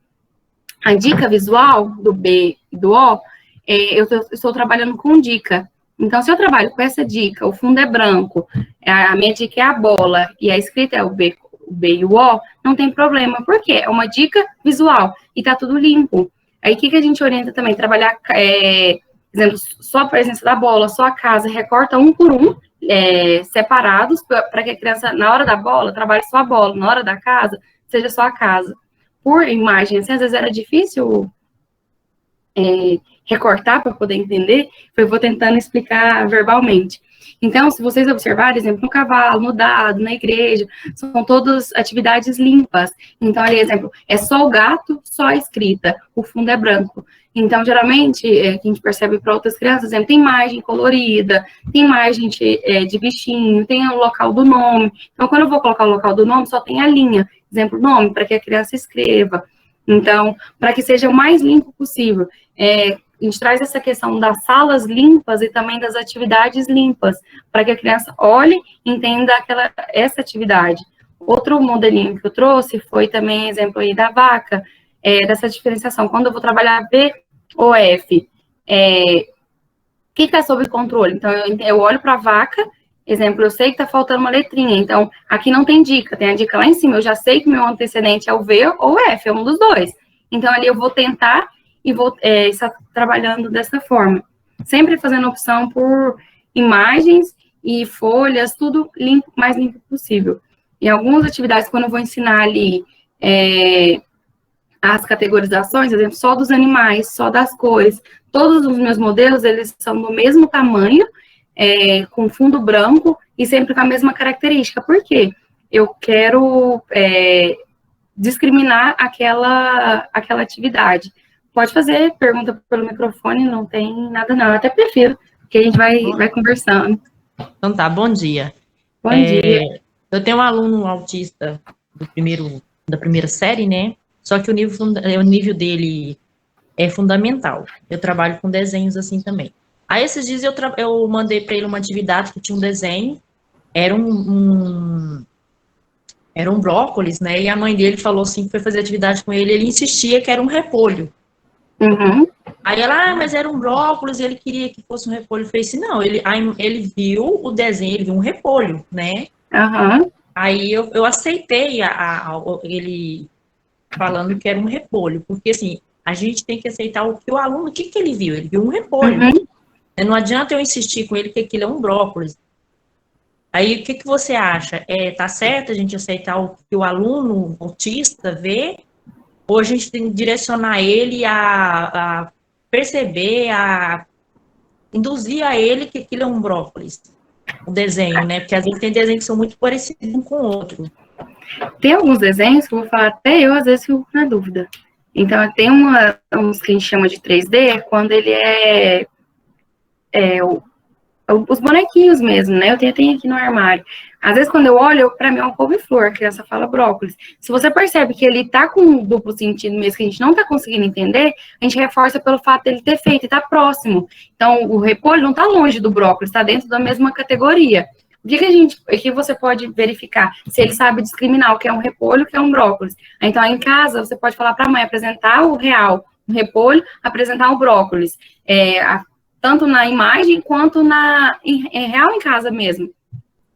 dica visual do B e do O, eu estou trabalhando com dica. Então, se eu trabalho com essa dica, o fundo é branco, a minha dica é a bola, e a escrita é o B e o O, não tem problema. Por quê? É uma dica visual, e tá tudo limpo. Aí, o que a gente orienta também? Trabalhar, exemplo, só a presença da bola, só a casa, recorta um por um, separados, para que a criança, na hora da bola, trabalhe só a bola, na hora da casa, seja só a casa. Por imagem, assim, às vezes era difícil recortar para poder entender, eu vou tentando explicar verbalmente. Então, se vocês observarem, exemplo, no cavalo, no dado, na igreja, são todas atividades limpas. Então, ali, exemplo, é só o gato, só a escrita, o fundo é branco. Então, geralmente, que a gente percebe para outras crianças, exemplo, tem imagem colorida, tem imagem de bichinho, tem o local do nome. Então, quando eu vou colocar o local do nome, só tem a linha, exemplo, nome, para que a criança escreva. Então, para que seja o mais limpo possível. A gente traz essa questão das salas limpas e também das atividades limpas, para que a criança olhe e entenda essa atividade. Outro modelinho que eu trouxe foi também exemplo aí da vaca, dessa diferenciação. Quando eu vou trabalhar V ou F, o que está sob controle? Então, eu olho para a vaca, exemplo, eu sei que está faltando uma letrinha, então, aqui não tem dica, tem a dica lá em cima, eu já sei que meu antecedente é o V ou o F, é um dos dois. Então, ali eu vou tentar e vou estar trabalhando dessa forma. Sempre fazendo opção por imagens e folhas, tudo limpo, mais limpo possível. E algumas atividades, quando eu vou ensinar ali as categorizações, por exemplo, só dos animais, só das cores, todos os meus modelos, eles são do mesmo tamanho, com fundo branco e sempre com a mesma característica. Por quê? Eu quero discriminar aquela atividade. Pode fazer pergunta pelo microfone, não tem nada não. Eu até prefiro, porque a gente vai conversando. Então tá, bom dia. Bom dia. Eu tenho um aluno autista da primeira série, né? Só que o nível dele é fundamental. Eu trabalho com desenhos assim também. Aí esses dias eu mandei para ele uma atividade que tinha um desenho, era um brócolis, né? E a mãe dele falou assim, que foi fazer atividade com ele insistia que era um repolho. Uhum. Aí ela, mas era um brócolis, ele queria que fosse um repolho. Eu falei assim, não, ele viu o desenho, ele viu um repolho, né? Uhum. Aí eu aceitei ele falando que era um repolho, porque assim, a gente tem que aceitar o que o aluno, o que ele viu? Ele viu um repolho. Uhum. Não adianta eu insistir com ele que aquilo é um brócolis. Aí, o que você acha? Tá certo a gente aceitar o que o aluno autista vê? Ou a gente tem que direcionar ele a perceber, a induzir a ele que aquilo é um brócolis? O desenho, né? Porque às vezes tem desenhos que são muito parecidos um com o outro. Tem alguns desenhos que eu vou falar, até eu às vezes fico na dúvida. Então, tem uns que a gente chama de 3D, quando ele os bonequinhos mesmo, né? Eu tenho aqui no armário. Às vezes, quando eu olho, para mim é uma couve-flor, a criança fala brócolis. Se você percebe que ele tá com um duplo sentido mesmo, que a gente não tá conseguindo entender, a gente reforça pelo fato dele ter feito e tá próximo. Então, o repolho não tá longe do brócolis, tá dentro da mesma categoria. O que você pode verificar? Se ele sabe discriminar o que é um repolho e o que é um brócolis. Então, em casa, você pode falar para a mãe, apresentar o real, o repolho, apresentar o brócolis. Tanto na imagem, quanto real em casa mesmo.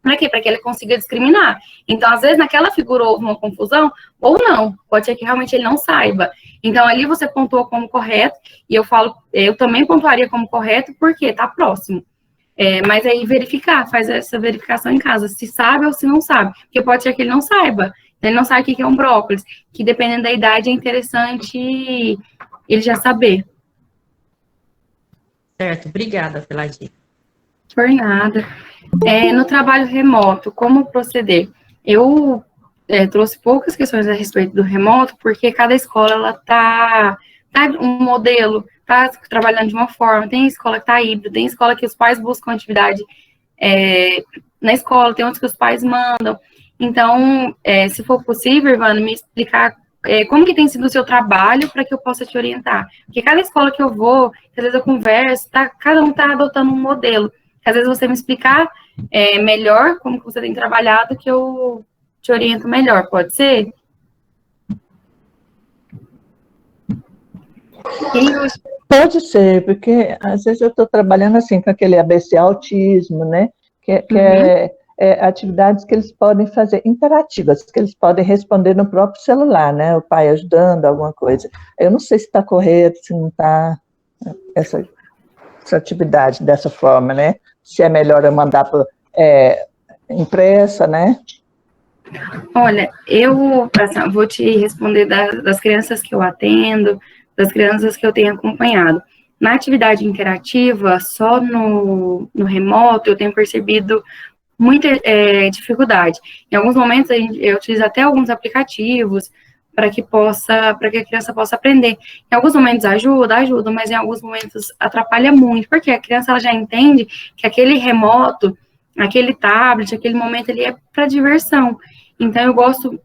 Para quê? Para que ele consiga discriminar. Então, às vezes, naquela figura houve uma confusão, ou não. Pode ser que realmente ele não saiba. Então, ali você pontuou como correto, e eu também pontuaria como correto, porque está próximo. Mas aí faz essa verificação em casa, se sabe ou se não sabe. Porque pode ser que ele não saiba. Ele não sabe o que é um brócolis, que dependendo da idade é interessante ele já saber. Certo, obrigada pela dica. Por nada. No trabalho remoto, como proceder? Eu trouxe poucas questões a respeito do remoto, porque cada escola ela tá um modelo, tá trabalhando de uma forma. Tem escola que tá híbrido, tem escola que os pais buscam atividade na escola, tem outros que os pais mandam. Então, se for possível, Ivana, me explicar como que tem sido o seu trabalho para que eu possa te orientar. Porque cada escola que eu vou, às vezes eu converso, cada um está adotando um modelo. Às vezes você me explicar melhor como que você tem trabalhado, que eu te oriento melhor, pode ser? Pode ser, porque às vezes eu estou trabalhando assim com aquele ABC autismo, né? Que atividades que eles podem fazer, interativas, que eles podem responder no próprio celular, né? O pai ajudando, alguma coisa. Eu não sei se está correto, se não está, essa atividade dessa forma, né? Se é melhor eu mandar impressa, né? Olha, eu assim, vou te responder das crianças que eu atendo, das crianças que eu tenho acompanhado. Na atividade interativa, só no remoto, eu tenho percebido muita dificuldade. Em alguns momentos, eu utilizo até alguns aplicativos para que a criança possa aprender. Em alguns momentos ajuda, mas em alguns momentos atrapalha muito, porque a criança ela já entende que aquele remoto, aquele tablet, aquele momento ele é para diversão. Então, eu gosto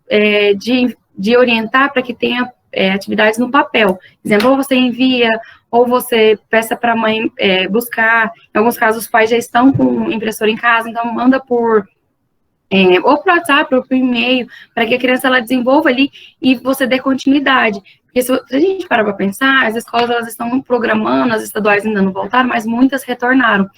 de orientar para que tenha atividades no papel. Por exemplo, ou você envia, ou você peça para a mãe buscar. Em alguns casos, os pais já estão com impressora em casa, então manda ou por WhatsApp, ou por e-mail, para que a criança ela desenvolva ali e você dê continuidade. Porque se a gente parar para pensar, as escolas elas estão programando, as estaduais ainda não voltaram, mas muitas retornaram.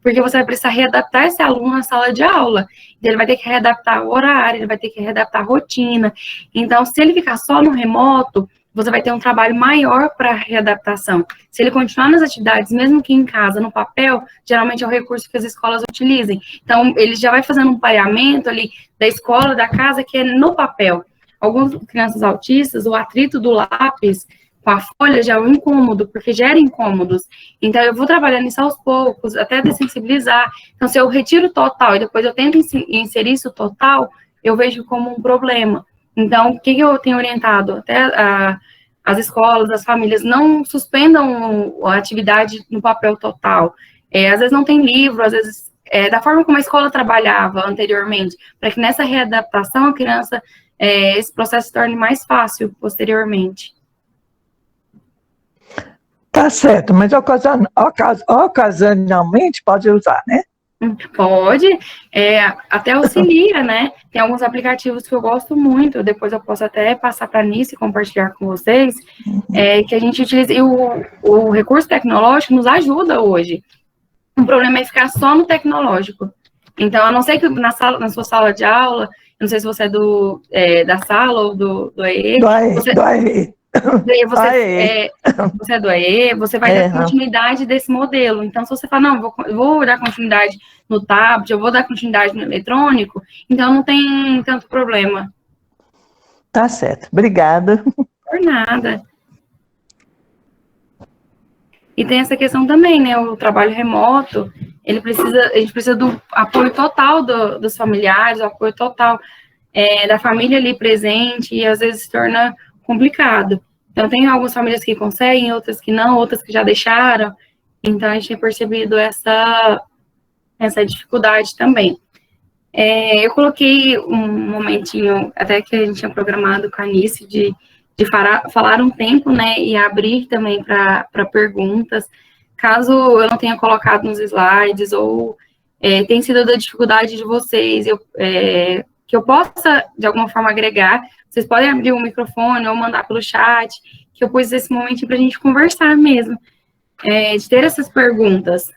Porque você vai precisar readaptar esse aluno na sala de aula. Ele vai ter que readaptar o horário, ele vai ter que readaptar a rotina. Então, se ele ficar só no remoto, você vai ter um trabalho maior para readaptação. Se ele continuar nas atividades, mesmo que em casa, no papel, geralmente é o recurso que as escolas utilizem. Então, ele já vai fazendo um pareamento ali da escola, da casa, que é no papel. Algumas crianças autistas, o atrito do lápis com a folha já é um incômodo, porque gera incômodos. Então, eu vou trabalhando isso aos poucos, até desensibilizar. Então, se eu retiro total e depois eu tento inserir isso total, eu vejo como um problema. Então, o que eu tenho orientado? Até as escolas, as famílias, não suspendam a atividade no papel total. Às vezes não tem livro, às vezes da forma como a escola trabalhava anteriormente, para que nessa readaptação a criança, esse processo se torne mais fácil posteriormente. Tá certo, mas ocasionalmente pode usar, né? Pode, até auxilia, né? Tem alguns aplicativos que eu gosto muito, depois eu posso até passar para a Nice e compartilhar com vocês, que a gente utiliza, e o recurso tecnológico nos ajuda hoje. O problema é ficar só no tecnológico. Então, a não ser que na sua sala de aula, eu não sei se você é da sala ou do AE. Do AE. Você é do AE, você vai dar continuidade desse modelo. Então, se você fala, não, vou dar continuidade no tablet, eu vou dar continuidade no eletrônico, então não tem tanto problema. Tá certo, obrigada. Por nada. E tem essa questão também, né, o trabalho remoto, a gente precisa do apoio total dos familiares, o apoio total da família ali presente, e às vezes se torna complicado. Então, tem algumas famílias que conseguem, outras que não, outras que já deixaram. Então, a gente tem percebido essa dificuldade também. Eu coloquei um momentinho, até que a gente tinha programado com a Nice, de falar um tempo, né, e abrir também para perguntas. Caso eu não tenha colocado nos slides, ou tem sido da dificuldade de vocês, que eu possa, de alguma forma, agregar, vocês podem abrir o microfone ou mandar pelo chat, que eu pus esse momentinho para a gente conversar mesmo, de ter essas perguntas.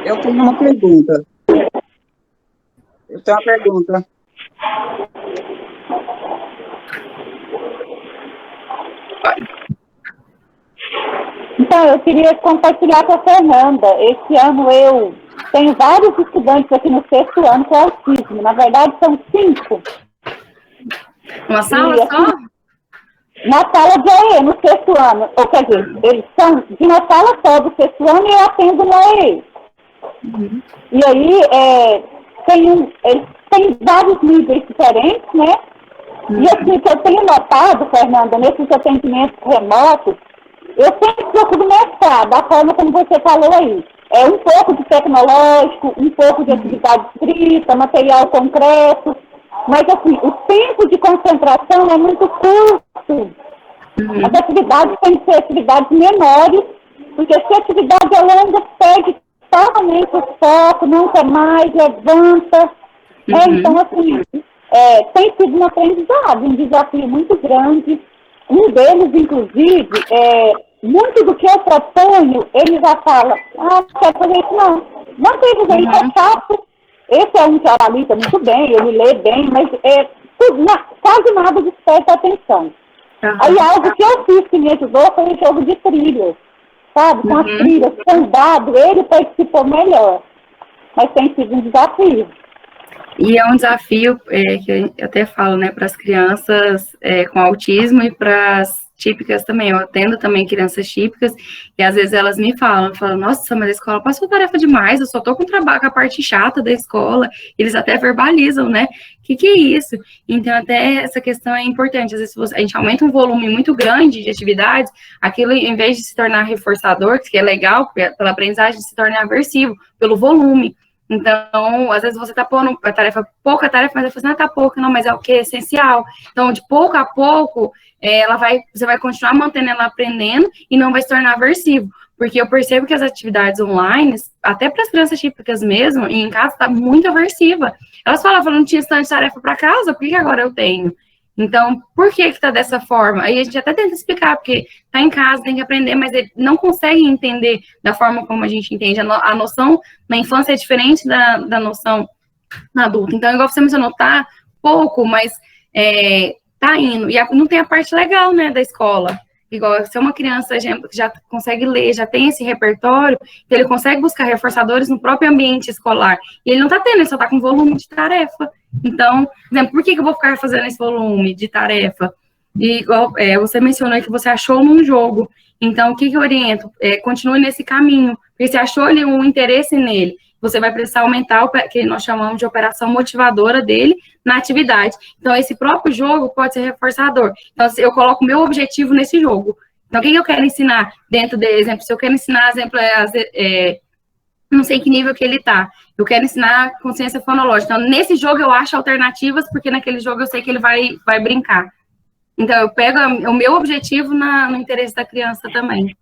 Eu tenho uma pergunta. Então, eu queria compartilhar com a Fernanda. Esse ano eu tenho vários estudantes aqui no 6º ano com autismo. Na verdade, são 5. Uma sala só? Na sala de AE, no 6º ano. Ou quer dizer, eles são de uma sala só do 6º ano e eu atendo no AE. E aí, eles têm vários níveis diferentes, né? E assim, que eu tenho notado, Fernanda, nesses atendimentos remotos, eu sempre procuro mesclar, da forma como você falou aí. um pouco de tecnológico, um pouco de atividade escrita, material concreto, mas assim, o tempo de concentração é muito curto. As atividades têm que ser atividades menores, porque se a atividade é longa, perde totalmente o foco, não quer mais, levanta. Então, assim, tem sido um aprendizado, um desafio muito grande. Um deles, inclusive, muito do que eu proponho, ele já fala, quero fazer isso não. Não tem que fazer isso, é chato. Esse é um que analisa muito bem, ele lê bem, mas quase nada desperta atenção. Aí algo que eu fiz que me ajudou foi o jogo de trilhas, sabe? Com as trilhas, com o dado, ele participou melhor. Mas tem sido um desafio. E é um desafio que eu até falo, né, para as crianças com autismo e para as típicas também. Eu atendo também crianças típicas e às vezes elas me falam, nossa, mas a escola passou tarefa demais, eu só tô com trabalho com a parte chata da escola. Eles até verbalizam, né? Que é isso? Então, até essa questão é importante. Às vezes a gente aumenta um volume muito grande de atividades, aquilo, em vez de se tornar reforçador, que é legal pela aprendizagem, se torna aversivo pelo volume. Então, às vezes você tá pondo pouca tarefa, mas você não tá pouca, não, mas é o que é essencial. Então, de pouco a pouco, você vai continuar mantendo ela aprendendo e não vai se tornar aversivo. Porque eu percebo que as atividades online, até para as crianças típicas mesmo, e em casa, tá muito aversiva. Elas falavam, não tinha tanto de tarefa para casa, por que agora eu tenho? Então, por que tá dessa forma? Aí a gente até tenta explicar, porque tá em casa, tem que aprender, mas ele não consegue entender da forma como a gente entende. A noção na infância é diferente da noção na adulta. Então, igual você mencionou, tá pouco, mas tá indo. E não tem a parte legal, né, da escola. Igual, se é uma criança que já consegue ler, já tem esse repertório, então ele consegue buscar reforçadores no próprio ambiente escolar. E ele não tá tendo, ele só tá com volume de tarefa. Então, por exemplo, por que eu vou ficar fazendo esse volume de tarefa? E, igual você mencionou que você achou num jogo. Então, o que eu oriento? Continue nesse caminho. Porque se achou ali um interesse nele, você vai precisar aumentar o que nós chamamos de operação motivadora dele na atividade. Então, esse próprio jogo pode ser reforçador. Então, eu coloco meu objetivo nesse jogo. Então, o que eu quero ensinar dentro de exemplo? Se eu quero ensinar, exemplo, não sei que nível que ele tá. Eu quero ensinar consciência fonológica. Então, nesse jogo eu acho alternativas, porque naquele jogo eu sei que ele vai brincar. Então, eu pego o meu objetivo no interesse da criança também.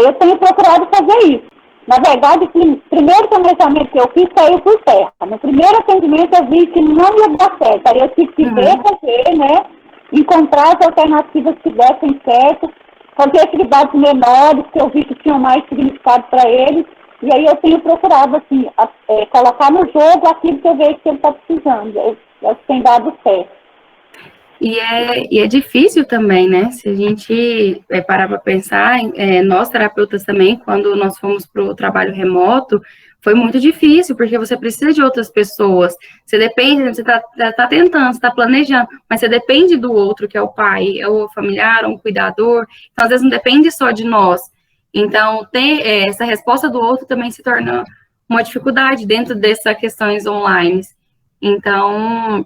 Eu tenho procurado fazer isso. Na verdade, o primeiro planejamento que eu fiz saiu por terra. No primeiro atendimento eu vi que não ia dar certo. Aí eu tive que fazer, né? Encontrar as alternativas que dessem certo, fazer atividades menores, que eu vi que tinham mais significado para eles. E aí eu tenho procurado, assim, colocar no jogo aquilo que eu vejo que ele está precisando. Eu tenho dado certo. E é difícil também, né? Se a gente parar para pensar, nós terapeutas também, quando nós fomos para o trabalho remoto, foi muito difícil, porque você precisa de outras pessoas. Você depende, você tá tentando, você está planejando, mas você depende do outro, que é o pai, é o familiar, um cuidador. Então, às vezes, não depende só de nós. Então, essa resposta do outro também se torna uma dificuldade dentro dessas questões online. Então,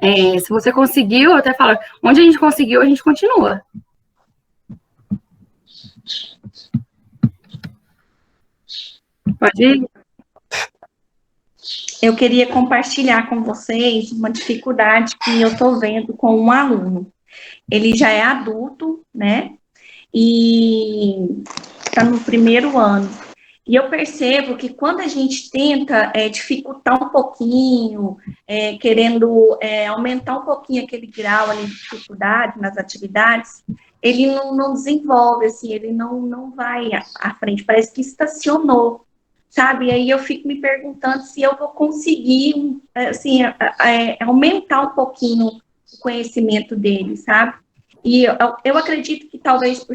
se você conseguiu, eu até falo, onde a gente conseguiu, a gente continua. Pode ir? Eu queria compartilhar com vocês uma dificuldade que eu estou vendo com um aluno. Ele já é adulto, né? E está no primeiro ano. E eu percebo que quando a gente tenta dificultar um pouquinho, querendo aumentar um pouquinho aquele grau ali de dificuldade nas atividades, ele não desenvolve, assim, ele não vai à frente, parece que estacionou, sabe? E aí eu fico me perguntando se eu vou conseguir, assim, aumentar um pouquinho o conhecimento dele, sabe? E eu acredito que talvez por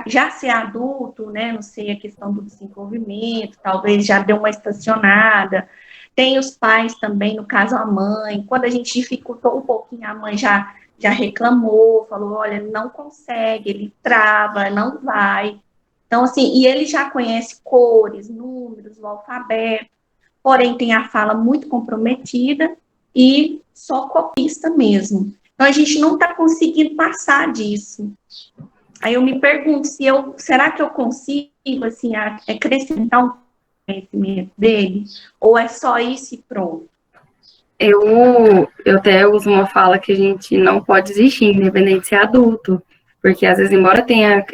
já ser adulto, né, não sei, a questão do desenvolvimento, talvez já deu uma estacionada. Tem os pais também, no caso a mãe, quando a gente dificultou um pouquinho, a mãe já reclamou, falou, olha, ele não consegue, ele trava, não vai. Então, assim, e ele já conhece cores, números, o alfabeto, porém tem a fala muito comprometida e só copista mesmo. Então, a gente não está conseguindo passar disso. Aí eu me pergunto será que eu consigo, assim, acrescentar um conhecimento dele? Ou é só isso e pronto? Eu até uso uma fala que a gente não pode desistir, independente de ser adulto. Porque, às vezes, embora tenha,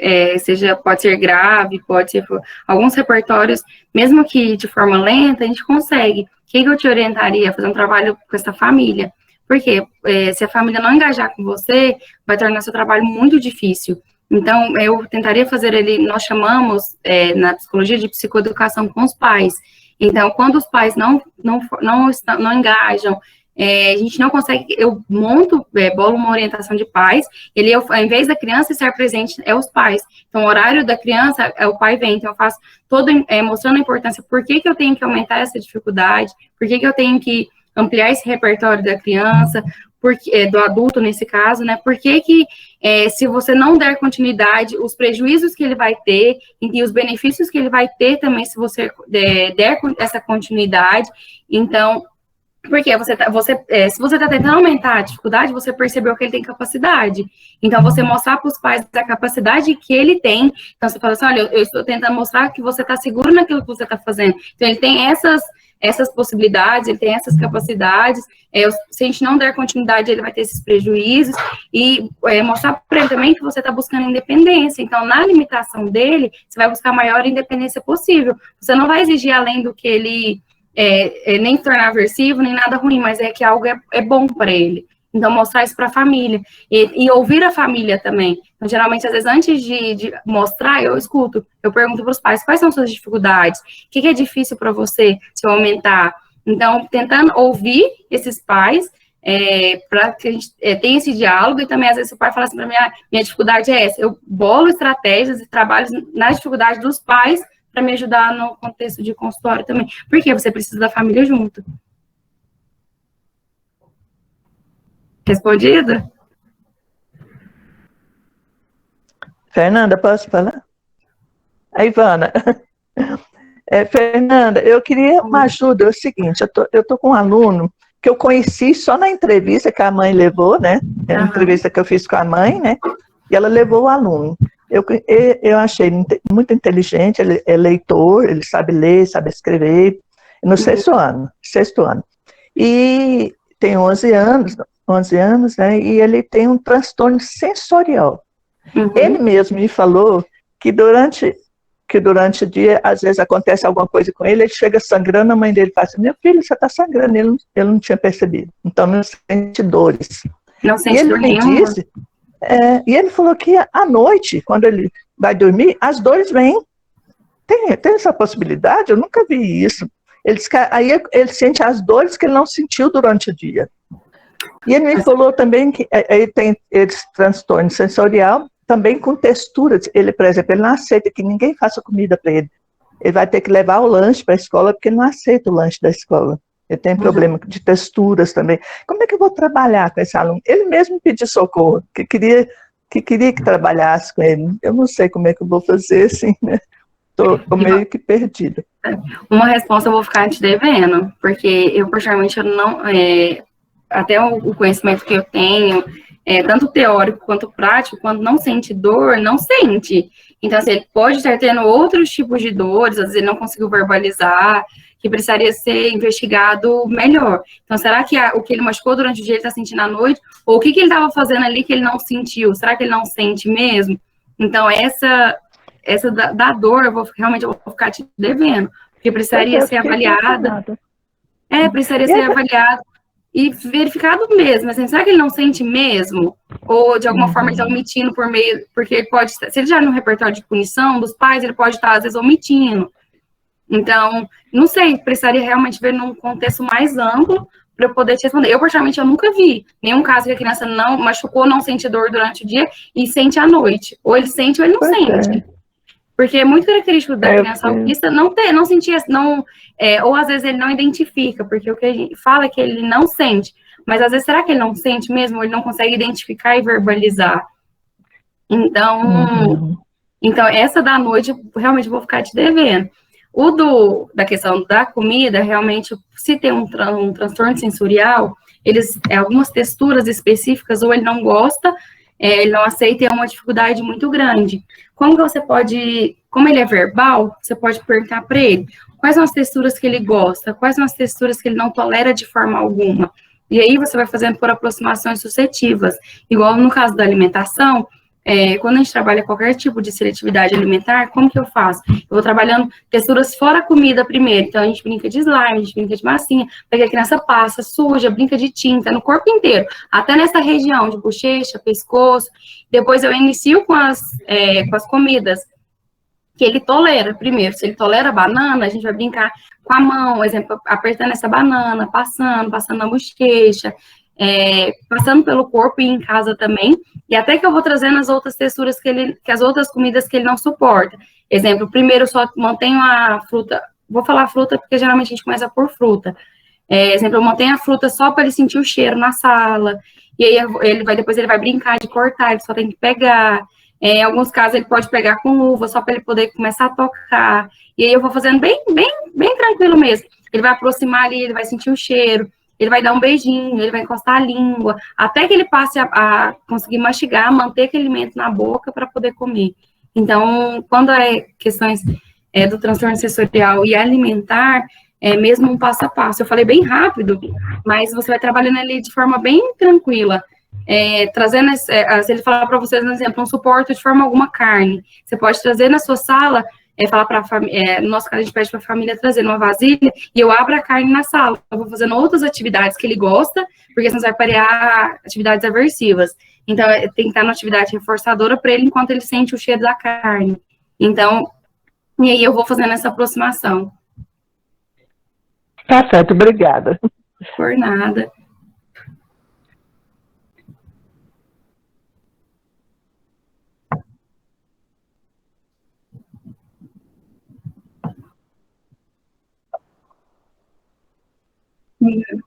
pode ser grave, pode ser alguns repertórios, mesmo que de forma lenta, a gente consegue. O que eu te orientaria a fazer um trabalho com essa família? Porque se a família não engajar com você, vai tornar seu trabalho muito difícil. Então, eu tentaria fazer nós chamamos na psicologia de psicoeducação com os pais. Então, quando os pais não engajam, a gente não consegue, eu bolo uma orientação de pais, ao invés da criança estar presente, é os pais. Então, o horário da criança, o pai vem, então eu faço todo, mostrando a importância, por que eu tenho que aumentar essa dificuldade, por que eu tenho que ampliar esse repertório da criança, do adulto nesse caso, né, por que se você não der continuidade, os prejuízos que ele vai ter e os benefícios que ele vai ter também se você der essa continuidade. Então, porque se você está tentando aumentar a dificuldade, você percebeu que ele tem capacidade. Então, você mostrar para os pais a capacidade que ele tem. Então, você fala assim, olha, eu estou tentando mostrar que você está seguro naquilo que você está fazendo. Então, ele tem essas possibilidades, ele tem essas capacidades, se a gente não der continuidade, ele vai ter esses prejuízos, e mostrar para ele também que você está buscando independência. Então, na limitação dele, você vai buscar a maior independência possível. Você não vai exigir além do que ele nem tornar aversivo, nem nada ruim, mas que algo é bom para ele. Então, mostrar isso para a família. E ouvir a família também. Então, geralmente, às vezes, antes de mostrar, eu escuto. Eu pergunto para os pais, quais são suas dificuldades? O que é difícil para você, se eu aumentar? Então, tentando ouvir esses pais, para que a gente tenha esse diálogo. E também, às vezes, o pai fala assim para mim, minha dificuldade é essa. Eu bolo estratégias e trabalho nas dificuldades dos pais para me ajudar no contexto de consultório também. Porque você precisa da família junto. Respondida? Fernanda, posso falar? A Ivana. Fernanda, eu queria uma ajuda. É o seguinte, eu tô com um aluno que eu conheci só na entrevista que a mãe levou, né? É uma entrevista que eu fiz com a mãe, né? E ela levou o aluno. Eu achei muito inteligente, ele é leitor, ele sabe ler, sabe escrever, no sexto ano. E tem 11 anos, né, e ele tem um transtorno sensorial. Ele mesmo me falou que durante o dia, às vezes acontece alguma coisa com ele chega sangrando, a mãe dele fala assim, meu filho, você está sangrando, ele não tinha percebido, então não sente dores. Não sente dor nenhuma. E ele falou que à noite, quando ele vai dormir, as dores vêm. Tem essa possibilidade? Eu nunca vi isso. Aí ele sente as dores que ele não sentiu durante o dia. E ele me falou também que ele tem esse transtorno sensorial, também com texturas. Ele, por exemplo, ele não aceita que ninguém faça comida para ele. Ele vai ter que levar o lanche para a escola, porque ele não aceita o lanche da escola. Ele tem problema de texturas também. Como é que eu vou trabalhar com esse aluno? Ele mesmo pediu socorro, que queria que trabalhasse com ele. Eu não sei como é que eu vou fazer, assim, né? Estou meio que perdida. Uma resposta eu vou ficar te devendo, porque eu, particularmente, eu não... até o conhecimento que eu tenho, tanto teórico quanto prático, quando não sente dor, não sente. Então, assim, ele pode estar tendo outros tipos de dores, às vezes ele não conseguiu verbalizar, que precisaria ser investigado melhor. Então, será que o que ele machucou durante o dia ele está sentindo à noite? Ou o que ele estava fazendo ali que ele não sentiu? Será que ele não sente mesmo? Então, essa da dor, eu vou ficar te devendo, porque precisaria ser avaliada. Precisaria ser avaliado e verificado mesmo. Assim, será que ele não sente mesmo? Ou, de alguma forma, ele está omitindo porque ele pode... Se ele já no repertório de punição dos pais, ele pode estar, às vezes, omitindo. Então, não sei, precisaria realmente ver num contexto mais amplo para eu poder te responder. Eu, particularmente, eu nunca vi nenhum caso que a criança não machucou, não sente dor durante o dia e sente à noite. Ou ele sente ou ele não sente. Porque é muito característico da criança autista não sentir, ou às vezes ele não identifica, porque o que a gente fala é que ele não sente. Mas às vezes, será que ele não sente mesmo? Ou ele não consegue identificar e verbalizar? Então, essa da noite, eu realmente vou ficar te devendo. Da questão da comida, realmente, se tem um transtorno sensorial, algumas texturas específicas, ou ele não gosta, ele não aceita e é uma dificuldade muito grande. Como que você pode, como ele é verbal, você pode perguntar para ele quais são as texturas que ele gosta, quais são as texturas que ele não tolera de forma alguma. E aí você vai fazendo por aproximações sucessivas. Igual no caso da alimentação, quando a gente trabalha qualquer tipo de seletividade alimentar, como que eu faço? Eu vou trabalhando texturas fora comida primeiro. Então, a gente brinca de slime, a gente brinca de massinha, porque a criança passa, suja, brinca de tinta no corpo inteiro, até nessa região de bochecha, pescoço. Depois eu inicio com as comidas que ele tolera primeiro. Se ele tolera banana, a gente vai brincar com a mão, exemplo, apertando essa banana, passando na bochecha, passando pelo corpo e em casa também, e até que eu vou trazendo as outras texturas que as outras comidas que ele não suporta. Exemplo, primeiro eu só mantenho a fruta, vou falar fruta porque geralmente a gente começa por fruta. Exemplo, eu mantenho a fruta só para ele sentir o cheiro na sala, e aí depois ele vai brincar de cortar, ele só tem que pegar. Em alguns casos ele pode pegar com luva, só para ele poder começar a tocar. E aí eu vou fazendo bem tranquilo mesmo. Ele vai aproximar ali, ele vai sentir o cheiro, ele vai dar um beijinho, ele vai encostar a língua, até que ele passe a conseguir mastigar, manter aquele alimento na boca para poder comer. Então, quando é questões do transtorno sensorial e alimentar, é mesmo um passo a passo. Eu falei bem rápido, mas você vai trabalhando ali de forma bem tranquila. Trazendo, se ele falar para vocês, por exemplo, não suporto de forma alguma carne, você pode trazer na sua sala, falar para a família, no nosso caso a gente pede para a família trazer numa vasilha, e eu abro a carne na sala, eu vou fazendo outras atividades que ele gosta, porque senão você vai parear atividades aversivas. Então, tem que estar na atividade reforçadora para ele, enquanto ele sente o cheiro da carne. Então, e aí eu vou fazendo essa aproximação. Tá certo, obrigada. Por nada. Uhum.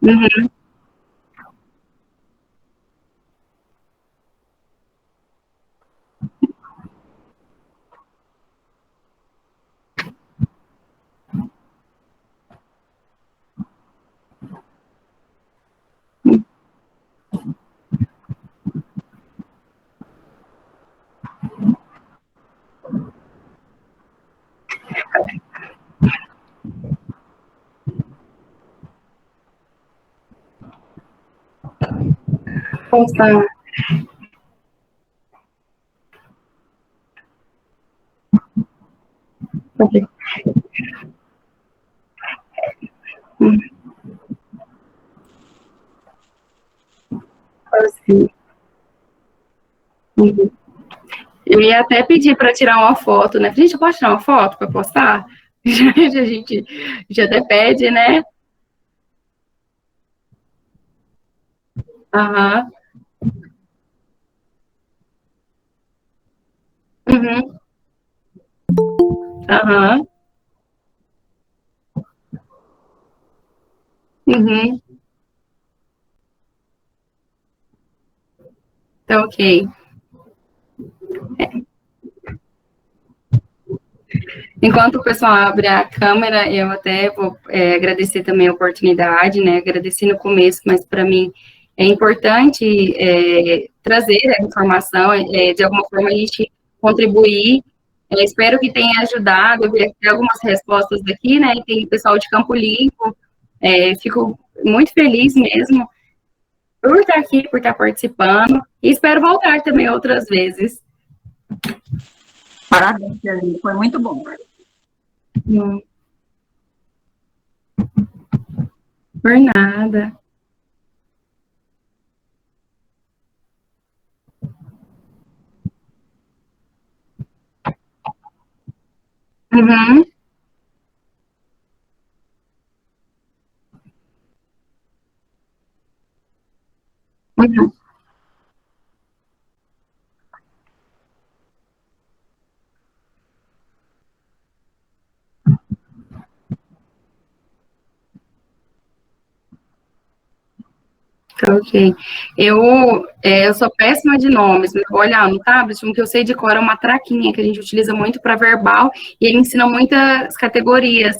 Uhum. Poxa. Assim. Uhum. Eu ia até pedir para tirar uma foto, né? Gente, eu posso tirar uma foto para postar? A gente já até pede, né? Aham. Uhum. Aham. Uhum. Tá ok. Enquanto o pessoal abre a câmera, eu até vou agradecer também a oportunidade, né? Agradeci no começo, mas para mim é importante trazer a informação, de alguma forma a gente contribuir. Espero que tenha ajudado. Eu vi aqui algumas respostas aqui, né? E tem pessoal de Campo Limpo. Fico muito feliz mesmo por estar aqui, por estar participando. E espero voltar também outras vezes. Parabéns, Celine, foi muito bom. Por nada. Uhum. Uhum. Ok. Eu sou péssima de nomes, mas vou olhar no tablet, um que eu sei de cor é uma traquinha, que a gente utiliza muito para verbal, e ele ensina muitas categorias.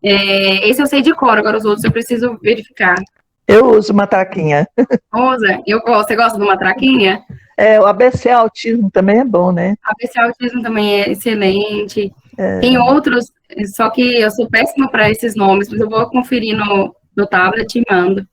Esse eu sei de cor, agora os outros eu preciso verificar. Eu uso uma traquinha. Rosa, você gosta de uma traquinha? O ABC Autismo também é bom, né? ABC Autismo também é excelente. Tem outros, só que eu sou péssima para esses nomes, mas eu vou conferir no tablet e mando.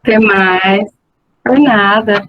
Até mais. Por nada.